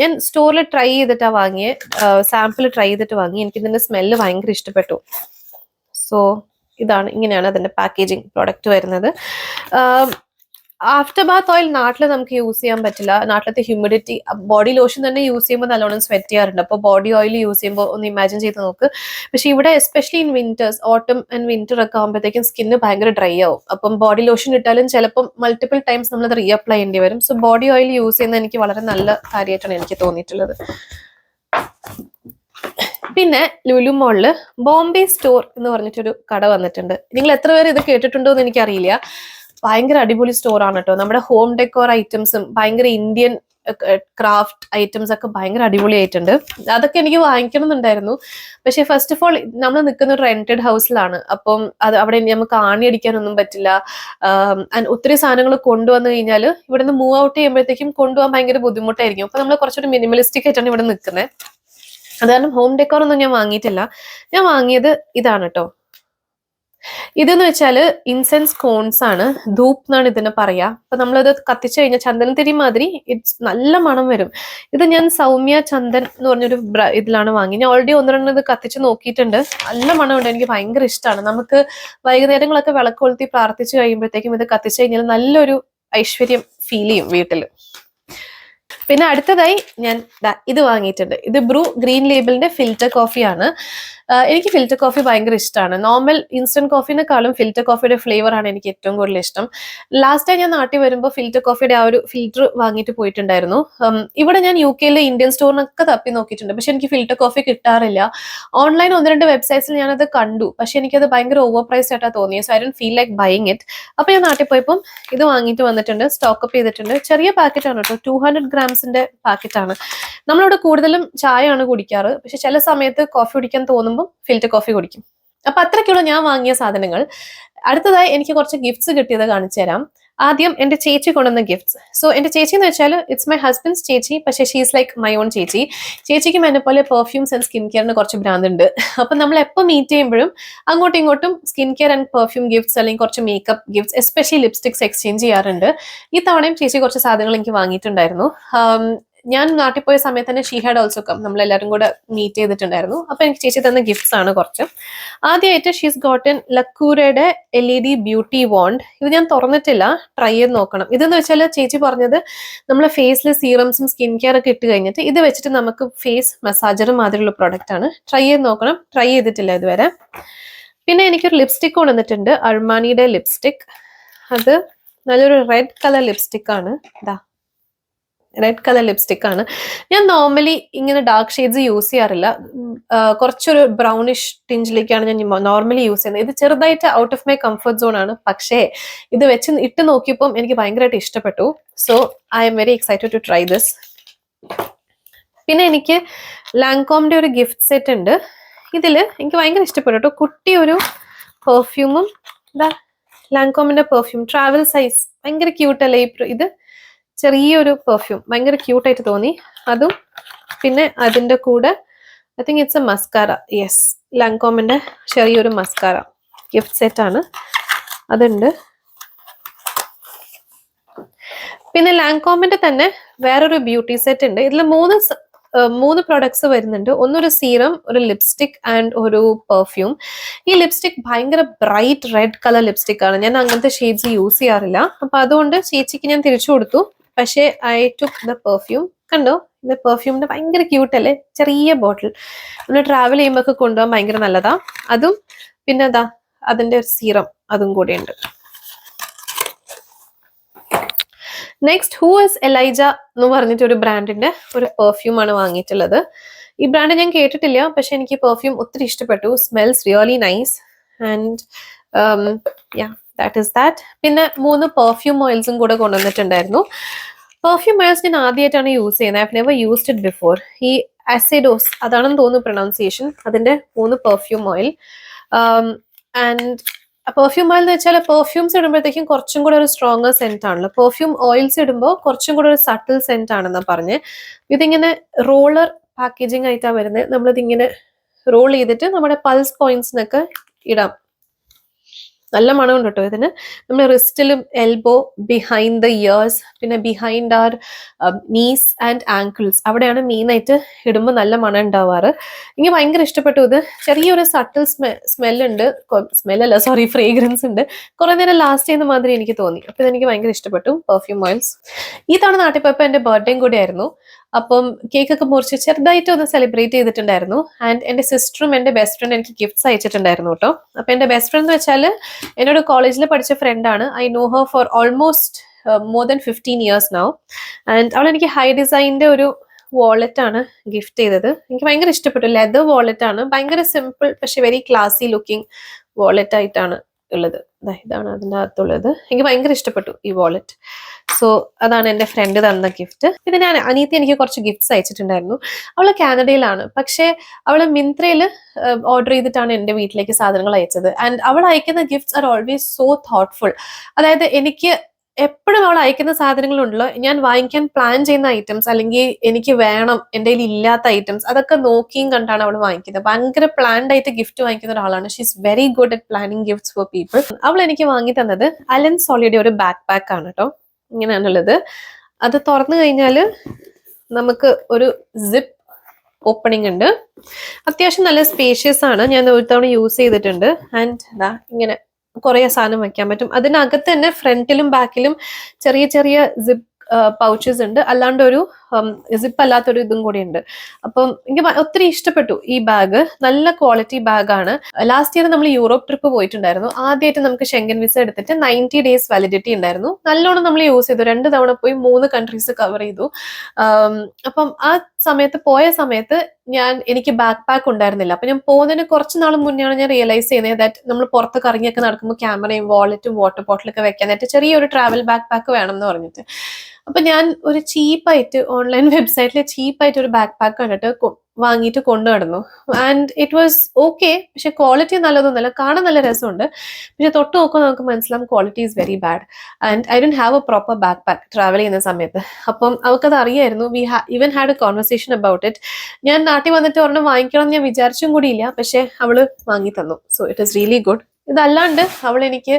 ഞാൻ സ്റ്റോറിൽ ട്രൈ ചെയ്തിട്ടാണ് വാങ്ങിയത്, സാമ്പിൾ ട്രൈ ചെയ്തിട്ട് വാങ്ങി. എനിക്ക് ഇതിന്റെ സ്മെല്ല് ഭയങ്കര ഇഷ്ടപ്പെട്ടു. സോ ഇങ്ങനെയാണ് അതിന്റെ പാക്കേജിങ് പ്രോഡക്റ്റ് വരുന്നത്. ആഫ്റ്റർ ബാത്ത് ഓയിൽ നാട്ടിൽ നമുക്ക് യൂസ് ചെയ്യാൻ പറ്റില്ല. നാട്ടിലത്തെ ഹ്യൂമിഡിറ്റി, ബോഡി ലോഷൻ തന്നെ യൂസ് ചെയ്യുമ്പോൾ നല്ലോണം സ്വെറ്റ് ചെയ്യാറുണ്ട്. അപ്പോൾ ബോഡി ഓയിൽ യൂസ് ചെയ്യുമ്പോൾ ഒന്ന് ഇമാജിൻ ചെയ്ത് നോക്ക്. പക്ഷെ ഇവിടെ എസ്പെഷ്യലി ഇൻ വിന്റേഴ്സ്, ഓട്ടം ആൻഡ് വിന്റർ ഒക്കെ ആകുമ്പോഴത്തേക്കും സ്കിന്ന് ഭയങ്കര ഡ്രൈ ആവും. അപ്പം ബോഡി ലോഷൻ ഇട്ടാലും ചിലപ്പം മൾട്ടിപ്പിൾ ടൈംസ് നമ്മളത് റീഅപ്ലൈ ചെയ്യേണ്ടി വരും. സോ ബോഡി ഓയിൽ യൂസ് ചെയ്യുന്നത് എനിക്ക് വളരെ നല്ല കാര്യമായിട്ടാണ് എനിക്ക് തോന്നിയിട്ടുള്ളത്. പിന്നെ ലുലു മോളില് ബോംബെ സ്റ്റോർ എന്ന് പറഞ്ഞിട്ടൊരു കട വന്നിട്ടുണ്ട്. നിങ്ങൾ എത്ര പേര് ഇത് കേട്ടിട്ടുണ്ടോ എന്ന് എനിക്കറിയില്ല. ഭയങ്കര അടിപൊളി സ്റ്റോർ ആണ് കേട്ടോ. നമ്മുടെ ഹോം ഡെക്കോർ ഐറ്റംസും ഭയങ്കര ഇന്ത്യൻ ക്രാഫ്റ്റ് ഐറ്റംസ് ഒക്കെ ഭയങ്കര അടിപൊളിയായിട്ടുണ്ട്. അതൊക്കെ എനിക്ക് വാങ്ങിക്കണം എന്നുണ്ടായിരുന്നു. പക്ഷെ ഫസ്റ്റ് ഓഫ് ഓൾ നമ്മൾ നിൽക്കുന്ന ഒരു റെന്റഡ് ഹൗസിലാണ്. അപ്പം അവിടെ നമുക്ക് ആണി അടിക്കാനൊന്നും പറ്റില്ല. ഒത്തിരി സാധനങ്ങൾ കൊണ്ടുവന്നു കഴിഞ്ഞാൽ ഇവിടെ നിന്ന് മൂവ് ഔട്ട് ചെയ്യുമ്പോഴത്തേക്കും കൊണ്ടുപോകാൻ ഭയങ്കര ബുദ്ധിമുട്ടായിരിക്കും. അപ്പൊ നമ്മൾ കുറച്ചൊരു മിനിമലിസ്റ്റിക് ആയിട്ടാണ് ഇവിടെ നിൽക്കുന്നത്. അത് കാരണം ഹോം ഡെക്കോർ ഒന്നും ഞാൻ വാങ്ങിയിട്ടില്ല. ഞാൻ വാങ്ങിയത് ഇതാണ് കേട്ടോ. ഇതെന്ന് വെച്ചാൽ ഇൻസെൻസ് കോൺസ് ആണ്, ധൂപ്പ് എന്നാണ് ഇതിനെ പറയാ. അപ്പൊ നമ്മളത് കത്തിച്ചു കഴിഞ്ഞാൽ ചന്ദനത്തിരി മാതിരി നല്ല മണം വരും. ഇത് ഞാൻ സൗമ്യ ചന്ദൻ എന്ന് പറഞ്ഞൊരു ഇതിലാണ് വാങ്ങി. ഞാൻ ഓൾറെഡി 1-2 ഇത് കത്തിച്ച് നോക്കിയിട്ടുണ്ട്. നല്ല മണമുണ്ട്, എനിക്ക് ഭയങ്കര ഇഷ്ടമാണ്. നമുക്ക് വൈകുന്നേരങ്ങളൊക്കെ വിളക്ക് കൊളുത്തി പ്രാർത്ഥിച്ചു കഴിയുമ്പോഴത്തേക്കും ഇത് കത്തിച്ചു കഴിഞ്ഞാൽ നല്ലൊരു ഐശ്വര്യം ഫീൽ ചെയ്യും വീട്ടിൽ. പിന്നെ അടുത്തതായി ഞാൻ ഇത് വാങ്ങിയിട്ടുണ്ട്. ഇത് ബ്രൂ ഗ്രീൻ ലേബിളിന്റെ ഫിൽറ്റർ കോഫിയാണ്. എനിക്ക് ഫിൽറ്റർ കോഫി ഭയങ്കര ഇഷ്ടമാണ്. നോർമൽ ഇൻസ്റ്റന്റ് കോഫിനെക്കാളും ഫിൽറ്റർ കോഫിയുടെ ഫ്ലേവർ ആണ് എനിക്ക് ഏറ്റവും കൂടുതൽ ഇഷ്ടം. ലാസ്റ്റ് ടൈം ഞാൻ നാട്ടിൽ വരുമ്പോൾ ഫിൽറ്റർ കോഫിയുടെ ആ ഒരു ഫിൽറ്റർ വാങ്ങിയിട്ട് പോയിട്ടുണ്ടായിരുന്നു. ഇവിടെ ഞാൻ UK ഇന്ത്യൻ സ്റ്റോറിനൊക്കെ തപ്പി നോക്കിയിട്ടുണ്ട്, പക്ഷെ എനിക്ക് ഫിൽറ്റർ കോഫി കിട്ടാറില്ല. ഓൺലൈൻ 1-2 വെബ്സൈറ്റ്സിൽ ഞാനത് കണ്ടു, പക്ഷെ എനിക്കത് ഭയങ്കര ഓവർ പ്രൈസ് ആയിട്ടാണ് തോന്നിയത്. So I don't feel like buying it. അപ്പൊ ഞാൻ നാട്ടിൽ പോയപ്പോൾ ഇത് വാങ്ങിയിട്ട് വന്നിട്ടുണ്ട്. സ്റ്റോക്ക് അപ്പ് ചെയ്തിട്ടുണ്ട്. ചെറിയ പാക്കറ്റ് ആണ് കേട്ടോ, 200 ഗ്രാംസിന്റെ പാക്കറ്റ് ആണ്. നമ്മളിവിടെ കൂടുതലും ചായയാണ് കുടിക്കാറ്, പക്ഷെ ചില സമയത്ത് കോഫി കുടിക്കാൻ തോന്നുമ്പോൾ ഫിൽറ്റർ കോഫി കുടിക്കും. അപ്പൊ അത്രയ്ക്കുള്ള ഞാൻ വാങ്ങിയ സാധനങ്ങൾ. അടുത്തതായി എനിക്ക് കുറച്ച് ഗിഫ്റ്റ്സ് കിട്ടിയത് കാണിച്ചു തരാം. ആദ്യം എന്റെ ചേച്ചി കൊണ്ടുവന്ന ഗിഫ്റ്റ്സ്. സോ എന്റെ ചേച്ചി എന്ന് വെച്ചാൽ ഇറ്റ്സ് മൈ ഹസ്ബൻഡ്സ് ചേച്ചി, പക്ഷേ ഷീസ് ലൈക്ക് മൈ ഓൺ ചേച്ചി. ചേച്ചിക്കും എന്നെ പോലെ പെർഫ്യൂംസ് ആൻഡ് സ്കിൻ കെയറിന് കുറച്ച് ഭ്രാന്തുണ്ട്. അപ്പൊ നമ്മൾ എപ്പോൾ മീറ്റ് ചെയ്യുമ്പോഴും അങ്ങോട്ടും ഇങ്ങോട്ടും skin care and perfume gifts അല്ലെങ്കിൽ കുറച്ച് makeup gifts, especially lipsticks exchange ചെയ്യാറുണ്ട്. ഈ തവണയും ചേച്ചി കുറച്ച് സാധനങ്ങൾ എനിക്ക് വാങ്ങിയിട്ടുണ്ടായിരുന്നു. ഞാൻ നാട്ടിൽ പോയ സമയത്ത് തന്നെ ഷീ ഹാഡ് ഓൾസോ കം, നമ്മളെല്ലാവരും കൂടെ മീറ്റ് ചെയ്തിട്ടുണ്ടായിരുന്നു. അപ്പൊ എനിക്ക് ചേച്ചി തന്ന ഗിഫ്റ്റ്സ് ആണ് കുറച്ച്. ആദ്യമായിട്ട് ഷീസ് ഗോട്ടൻ ലക്കൂരയുടെ LED ബ്യൂട്ടി വാണ്ട്. ഇത് ഞാൻ തുറന്നിട്ടില്ല, ട്രൈ ചെയ്ത് നോക്കണം. ഇതെന്ന് വെച്ചാൽ ചേച്ചി പറഞ്ഞത് നമ്മളെ ഫേസിൽ സീറംസും സ്കിൻ കെയർ ഒക്കെ ഇട്ട് കഴിഞ്ഞിട്ട് ഇത് വെച്ചിട്ട് നമുക്ക് ഫേസ് മസാജർ മാതിരിയുള്ള പ്രൊഡക്റ്റ് ആണ്. ട്രൈ ചെയ്ത് നോക്കണം, ട്രൈ ചെയ്തിട്ടില്ല ഇതുവരെ. പിന്നെ എനിക്കൊരു ലിപ്സ്റ്റിക് കൊണ്ടുവന്നിട്ടുണ്ട്, അർമാനിയുടെ ലിപ്സ്റ്റിക്. അത് നല്ലൊരു റെഡ് കളർ ലിപ്സ്റ്റിക് ആണ്. ഇതാ റെഡ് കളർ ലിപ്സ്റ്റിക് ആണ്. ഞാൻ നോർമലി ഇങ്ങനെ ഡാർക്ക് ഷെയ്ഡ്സ് യൂസ് ചെയ്യാറില്ല. കുറച്ചൊരു ബ്രൗണിഷ് ടിഞ്ചിലേക്കാണ് ഞാൻ നോർമലി യൂസ് ചെയ്യുന്നത്. ഇത് ചെറുതായിട്ട് out of my comfort zone ആണ്, പക്ഷേ ഇത് വെച്ച് ഇട്ട് നോക്കിയപ്പോൾ എനിക്ക് ഭയങ്കരമായിട്ട് ഇഷ്ടപ്പെട്ടു. So I am very excited to try this. പിന്നെ എനിക്ക് ലാൻകോമിന്റെ ഒരു ഗിഫ്റ്റ് സെറ്റ് ഉണ്ട്. ഇതിൽ എനിക്ക് ഭയങ്കര ഇഷ്ടപ്പെട്ടു കേട്ടോ. കുട്ടി ഒരു പെർഫ്യൂമും, ഇതാ ലാൻകോമിന്റെ പെർഫ്യൂം ട്രാവൽ സൈസ്, ഭയങ്കര ക്യൂട്ടല്ലേ ഇത്. ചെറിയൊരു പെർഫ്യൂം ഭയങ്കര ക്യൂട്ടായിട്ട് തോന്നി. അതും പിന്നെ അതിൻ്റെ കൂടെ I think it's a mascara. Yes, ലാൻകോമിന്റെ ചെറിയൊരു മസ്കാര ഗിഫ്റ്റ് സെറ്റ് ആണ്, അതുണ്ട്. പിന്നെ ലാൻകോമിന്റെ തന്നെ വേറൊരു ബ്യൂട്ടി സെറ്റ് ഉണ്ട്. ഇതിൽ മൂന്ന് പ്രൊഡക്ട്സ് വരുന്നുണ്ട്. ഒന്നൊരു സീറം, ഒരു ലിപ്സ്റ്റിക് ആൻഡ് ഒരു പെർഫ്യൂം. ഈ ലിപ്സ്റ്റിക് ഭയങ്കര ബ്രൈറ്റ് റെഡ് കളർ ലിപ്സ്റ്റിക് ആണ്. ഞാൻ അങ്ങനത്തെ ഷെയ്ഡ്സ് യൂസ് ചെയ്യാറില്ല. അപ്പൊ അതുകൊണ്ട് ചേച്ചിക്ക് ഞാൻ തിരിച്ചു കൊടുത്തു. പക്ഷേ ഐ ടുക്ക് ദ പെർഫ്യൂം. കണ്ടോ, ഇത് പെർഫ്യൂമിന്റെ ഭയങ്കര ക്യൂട്ട് അല്ലേ, ചെറിയ ബോട്ടിൽ. നമ്മൾ ട്രാവൽ ചെയ്യുമ്പോൾ ഒക്കെ കൊണ്ടുപോകാൻ ഭയങ്കര നല്ലതാ. അതും പിന്നെ അതാ അതിന്റെ ഒരു സീറം, അതും കൂടെ ഉണ്ട്. നെക്സ്റ്റ് ഹൂ ഇസ് എലൈജ എന്ന് പറഞ്ഞിട്ട് ഒരു ബ്രാൻഡിന്റെ ഒരു പെർഫ്യൂം ആണ് വാങ്ങിയിട്ടുള്ളത്. ഈ ബ്രാൻഡ് ഞാൻ കേട്ടിട്ടില്ല, പക്ഷെ എനിക്ക് പെർഫ്യൂം ഒത്തിരി ഇഷ്ടപ്പെട്ടു. Smells really nice and yeah that is that. പിന്നെ 3 പെർഫ്യൂം ഓയിൽസും കൂടെ കൊണ്ടുവന്നിട്ടുണ്ടായിരുന്നു. പെർഫ്യൂം ഓയിൽസ് ഞാൻ ആദ്യമായിട്ടാണ് യൂസ് ചെയ്യുന്നത്. I have never used it before. ഈ അസിഡോസ് അതാണെന്ന് തോന്നുന്നു പ്രൊനൗൺസിയേഷൻ, അതിന്റെ 3 perfume oil. And perfume oil എന്ന് വെച്ചാൽ പെർഫ്യൂംസ് ഇടുമ്പോഴത്തേക്കും കുറച്ചും കൂടെ ഒരു സ്ട്രോങ്ങർ സെന്റ് ആണല്ലോ. പെർഫ്യൂം ഓയിൽസ് ഇടുമ്പോൾ കുറച്ചും കൂടെ ഒരു സട്ടിൽ സെന്റ് ആണെന്നാ പറഞ്ഞ്. ഇതിങ്ങനെ റോളർ പാക്കേജിങ് ആയിട്ടാണ് വരുന്നത്. നമ്മളിതിങ്ങനെ റോൾ ചെയ്തിട്ട് നമ്മുടെ പൾസ് പോയിന്റ്സിനൊക്കെ ഇടാം. നല്ല മണമുണ്ട് കേട്ടോ ഇതിന്. നമ്മൾ റിസ്റ്റിലും എൽബോ, ബിഹൈൻഡ് ദ ഇയേഴ്സ്, പിന്നെ behind our knees and ankles, അവിടെയാണ് മെയിനായിട്ട് ഇടുമ്പോൾ നല്ല മണം ഉണ്ടാവാറ്. എനിക്ക് ഭയങ്കര ഇഷ്ടപ്പെട്ടു ഇത്. ചെറിയൊരു സട്ടിൽ സ്മെല്ലുണ്ട്, സ്മെല്ലല്ല സോറി ഫ്രേഗ്രൻസ് ഉണ്ട്. കുറെ നേരം ലാസ്റ്റ് ചെയ്യുന്ന മാതിരി എനിക്ക് തോന്നി. അപ്പൊ ഇതെനിക്ക് ഭയങ്കര ഇഷ്ടപ്പെട്ടു പെർഫ്യൂം ഓയിൽസ്. ഈ തവണ നാട്ടിൽ പോയപ്പോൾ എന്റെ ബർത്ത്ഡേയും കൂടെ ആയിരുന്നു. അപ്പം കേക്കൊക്കെ മുറിച്ച് ചെറുതായിട്ട് ഒന്ന് സെലിബ്രേറ്റ് ചെയ്തിട്ടുണ്ടായിരുന്നു. ആൻഡ് എന്റെ സിസ്റ്ററും എന്റെ ബെസ്റ്റ് ഫ്രണ്ട് എനിക്ക് ഗിഫ്റ്റ്സ് അയച്ചിട്ടുണ്ടായിരുന്നു കേട്ടോ. അപ്പൊ എന്റെ ബെസ്റ്റ് ഫ്രണ്ട് എന്ന് വെച്ചാൽ എന്നോട് കോളേജിൽ പഠിച്ച ഫ്രണ്ടാണ്. I know her for almost more than 15 years now. And അവൾ എനിക്ക് ഹൈ ഡിസൈനിന്റെ ഒരു വാളറ്റ് ആണ് ഗിഫ്റ്റ് ചെയ്തത്. എനിക്ക് ഭയങ്കര ഇഷ്ടപ്പെട്ടു. ലെതർ വാളറ്റ് ആണ്, ഭയങ്കര സിമ്പിൾ പക്ഷെ വെരി ക്ലാസി ലുക്കിംഗ് വാളറ്റ് ആയിട്ടാണ് ഉള്ളത്. ഇതാണ് അതിൻ്റെ അകത്തുള്ളത്. എനിക്ക് ഭയങ്കര ഇഷ്ടപ്പെട്ടു ഈ വാളറ്റ്. സോ അതാണ് എൻ്റെ ഫ്രണ്ട് തന്ന ഗിഫ്റ്റ്. പിന്നെ ഞാൻ അനീത്തി എനിക്ക് കുറച്ച് ഗിഫ്റ്റ്സ് അയച്ചിട്ടുണ്ടായിരുന്നു. അവള് കാനഡയിലാണ്, പക്ഷെ അവള് മിന്ത്രയിൽ ഓർഡർ ചെയ്തിട്ടാണ് എൻ്റെ വീട്ടിലേക്ക് സാധനങ്ങൾ അയച്ചത്. ആൻഡ് അവൾ അയക്കുന്ന gifts are always so thoughtful. അതായത് എനിക്ക് എപ്പോഴും അവൾ അയക്കുന്ന സാധനങ്ങളുണ്ടല്ലോ, ഞാൻ വാങ്ങിക്കാൻ പ്ലാൻ ചെയ്യുന്ന ഐറ്റംസ് അല്ലെങ്കിൽ എനിക്ക് വേണം എൻ്റെ കയ്യിൽ ഇല്ലാത്ത ഐറ്റംസ്, അതൊക്കെ നോക്കിയും കണ്ടാണ് അവൾ വാങ്ങിക്കുന്നത്. ഭയങ്കര പ്ലാൻഡ് ആയിട്ട് ഗിഫ്റ്റ് വാങ്ങിക്കുന്ന ഒരാളാണ്. She is very good at planning gifts for people. അവൾ എനിക്ക് വാങ്ങി തന്നത് അലൻ സോളിയുടെ ഒരു ബാക്ക് പാക്ക് ആണ് കേട്ടോ. ഇങ്ങനെയാണുള്ളത്. അത് തുറന്നു കഴിഞ്ഞാൽ നമുക്ക് ഒരു സിപ്പ് ഓപ്പണിംഗ് ഉണ്ട്. അത്യാവശ്യം നല്ല സ്പേഷ്യസ് ആണ്. ഞാൻ ഒരു തവണ യൂസ് ചെയ്തിട്ടുണ്ട്. ആൻഡ് ഇതാ ഇങ്ങനെ കുറെ സാധനം വെക്കാൻ പറ്റും. അതിനകത്ത് തന്നെ ഫ്രണ്ടിലും ബാക്കിലും ചെറിയ ചെറിയ സിപ്പ് പൗച്ചസ് ഉണ്ട്. അല്ലാണ്ട് ഒരു സിപ്പ് അല്ലാത്തൊരു ഇതും കൂടി ഉണ്ട്. അപ്പം എനിക്ക് ഒത്തിരി ഇഷ്ടപ്പെട്ടു ഈ ബാഗ്. നല്ല ക്വാളിറ്റി ബാഗാണ്. ലാസ്റ്റ് ഇയർ നമ്മൾ യൂറോപ്പ് ട്രിപ്പ് പോയിട്ടുണ്ടായിരുന്നു. ആദ്യമായിട്ട് നമുക്ക് ഷെങ്കൻ വിസ എടുത്തിട്ട് 90 days വാലിഡിറ്റി ഉണ്ടായിരുന്നു. നല്ലോണം നമ്മൾ യൂസ് ചെയ്തു. 2 തവണ പോയി 3 കൺട്രീസ് കവർ ചെയ്തു. അപ്പം ആ പോയ സമയത്ത് എനിക്ക് ബാക്ക് പാക്ക് ഉണ്ടായിരുന്നില്ല. അപ്പൊ ഞാൻ പോകുന്നതിന് കുറച്ച് നാൾ മുന്നെയാണ് ഞാൻ റിയലൈസ് ചെയ്യുന്നത് ദാറ്റ് നമ്മൾ പുറത്തൊക്കെ ഇറങ്ങിയൊക്കെ നടക്കുമ്പോൾ ക്യാമറയും വാളറ്റും വാട്ടർ ബോട്ടിലൊക്കെ വെക്കാനായിട്ട് ചെറിയൊരു ട്രാവൽ ബാക്ക് പാക്ക് വേണം എന്ന് പറഞ്ഞിട്ട്. അപ്പൊ ഞാൻ ഒരു ചീപ്പായിട്ട് ഓൺലൈൻ വെബ്സൈറ്റിൽ ചീപ്പായിട്ട് ഒരു ബാക്ക് പാക്ക് കണ്ടിട്ട് വാങ്ങിയിട്ട് കൊണ്ടു നടന്നു. And it was okay. പക്ഷെ ക്വാളിറ്റി നല്ലതൊന്നുമല്ല. കാണാൻ നല്ല രസമുണ്ട്, പക്ഷെ തൊട്ട് നോക്കുമ്പോൾ നമുക്ക് മനസ്സിലാവും quality is very bad. And I don't have a proper backpack travel ചെയ്യുന്ന സമയത്ത്. അപ്പം അവൾക്കത് അറിയായിരുന്നു. We even had a conversation about it. ഞാൻ നാട്ടിൽ വന്നിട്ട് ഒരെണ്ണം വാങ്ങിക്കണം എന്ന് ഞാൻ വിചാരിച്ചും കൂടിയില്ല, പക്ഷെ അവള് വാങ്ങി തന്നു. So it is really good. ഇതല്ലാണ്ട് അവൾ എനിക്ക്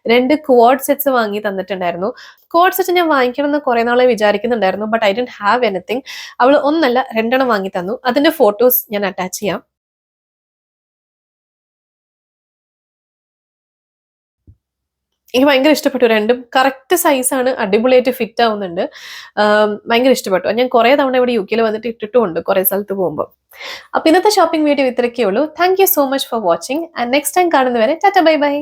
2 ക്വാഡ് സെറ്റ്സ് വാങ്ങി തന്നിട്ടുണ്ടായിരുന്നു. ക്വാഡ് സെറ്റ് ഞാൻ വാങ്ങിക്കണം എന്ന് കുറെ നാളെ വിചാരിക്കുന്നുണ്ടായിരുന്നു, but I don't have anything. അവൾ ഒന്നല്ല 2 വാങ്ങി തന്നു. അതിന്റെ ഫോട്ടോസ് ഞാൻ അറ്റാച്ച് ചെയ്യാം. എനിക്ക് ഭയങ്കര ഇഷ്ടപ്പെട്ടു. 2 കറക്റ്റ് സൈസാണ്, അടിപൊളിയായിട്ട് ഫിറ്റ് ആവുന്നുണ്ട്. ഭയങ്കര ഇഷ്ടപ്പെട്ടു. ഞാൻ കുറെ തവണ ഇവിടെ UK വന്നിട്ട് ഇട്ടിട്ടുമുണ്ട് കുറെ സ്ഥലത്ത് പോകുമ്പോൾ. അപ്പൊ ഇന്നത്തെ ഷോപ്പിംഗ് വീഡിയോ ഇത്രയൊക്കെ ഉള്ളൂ. Thank you so much for watching. And next time കാണുന്നവരെ ടാറ്റ ബൈ ബൈ.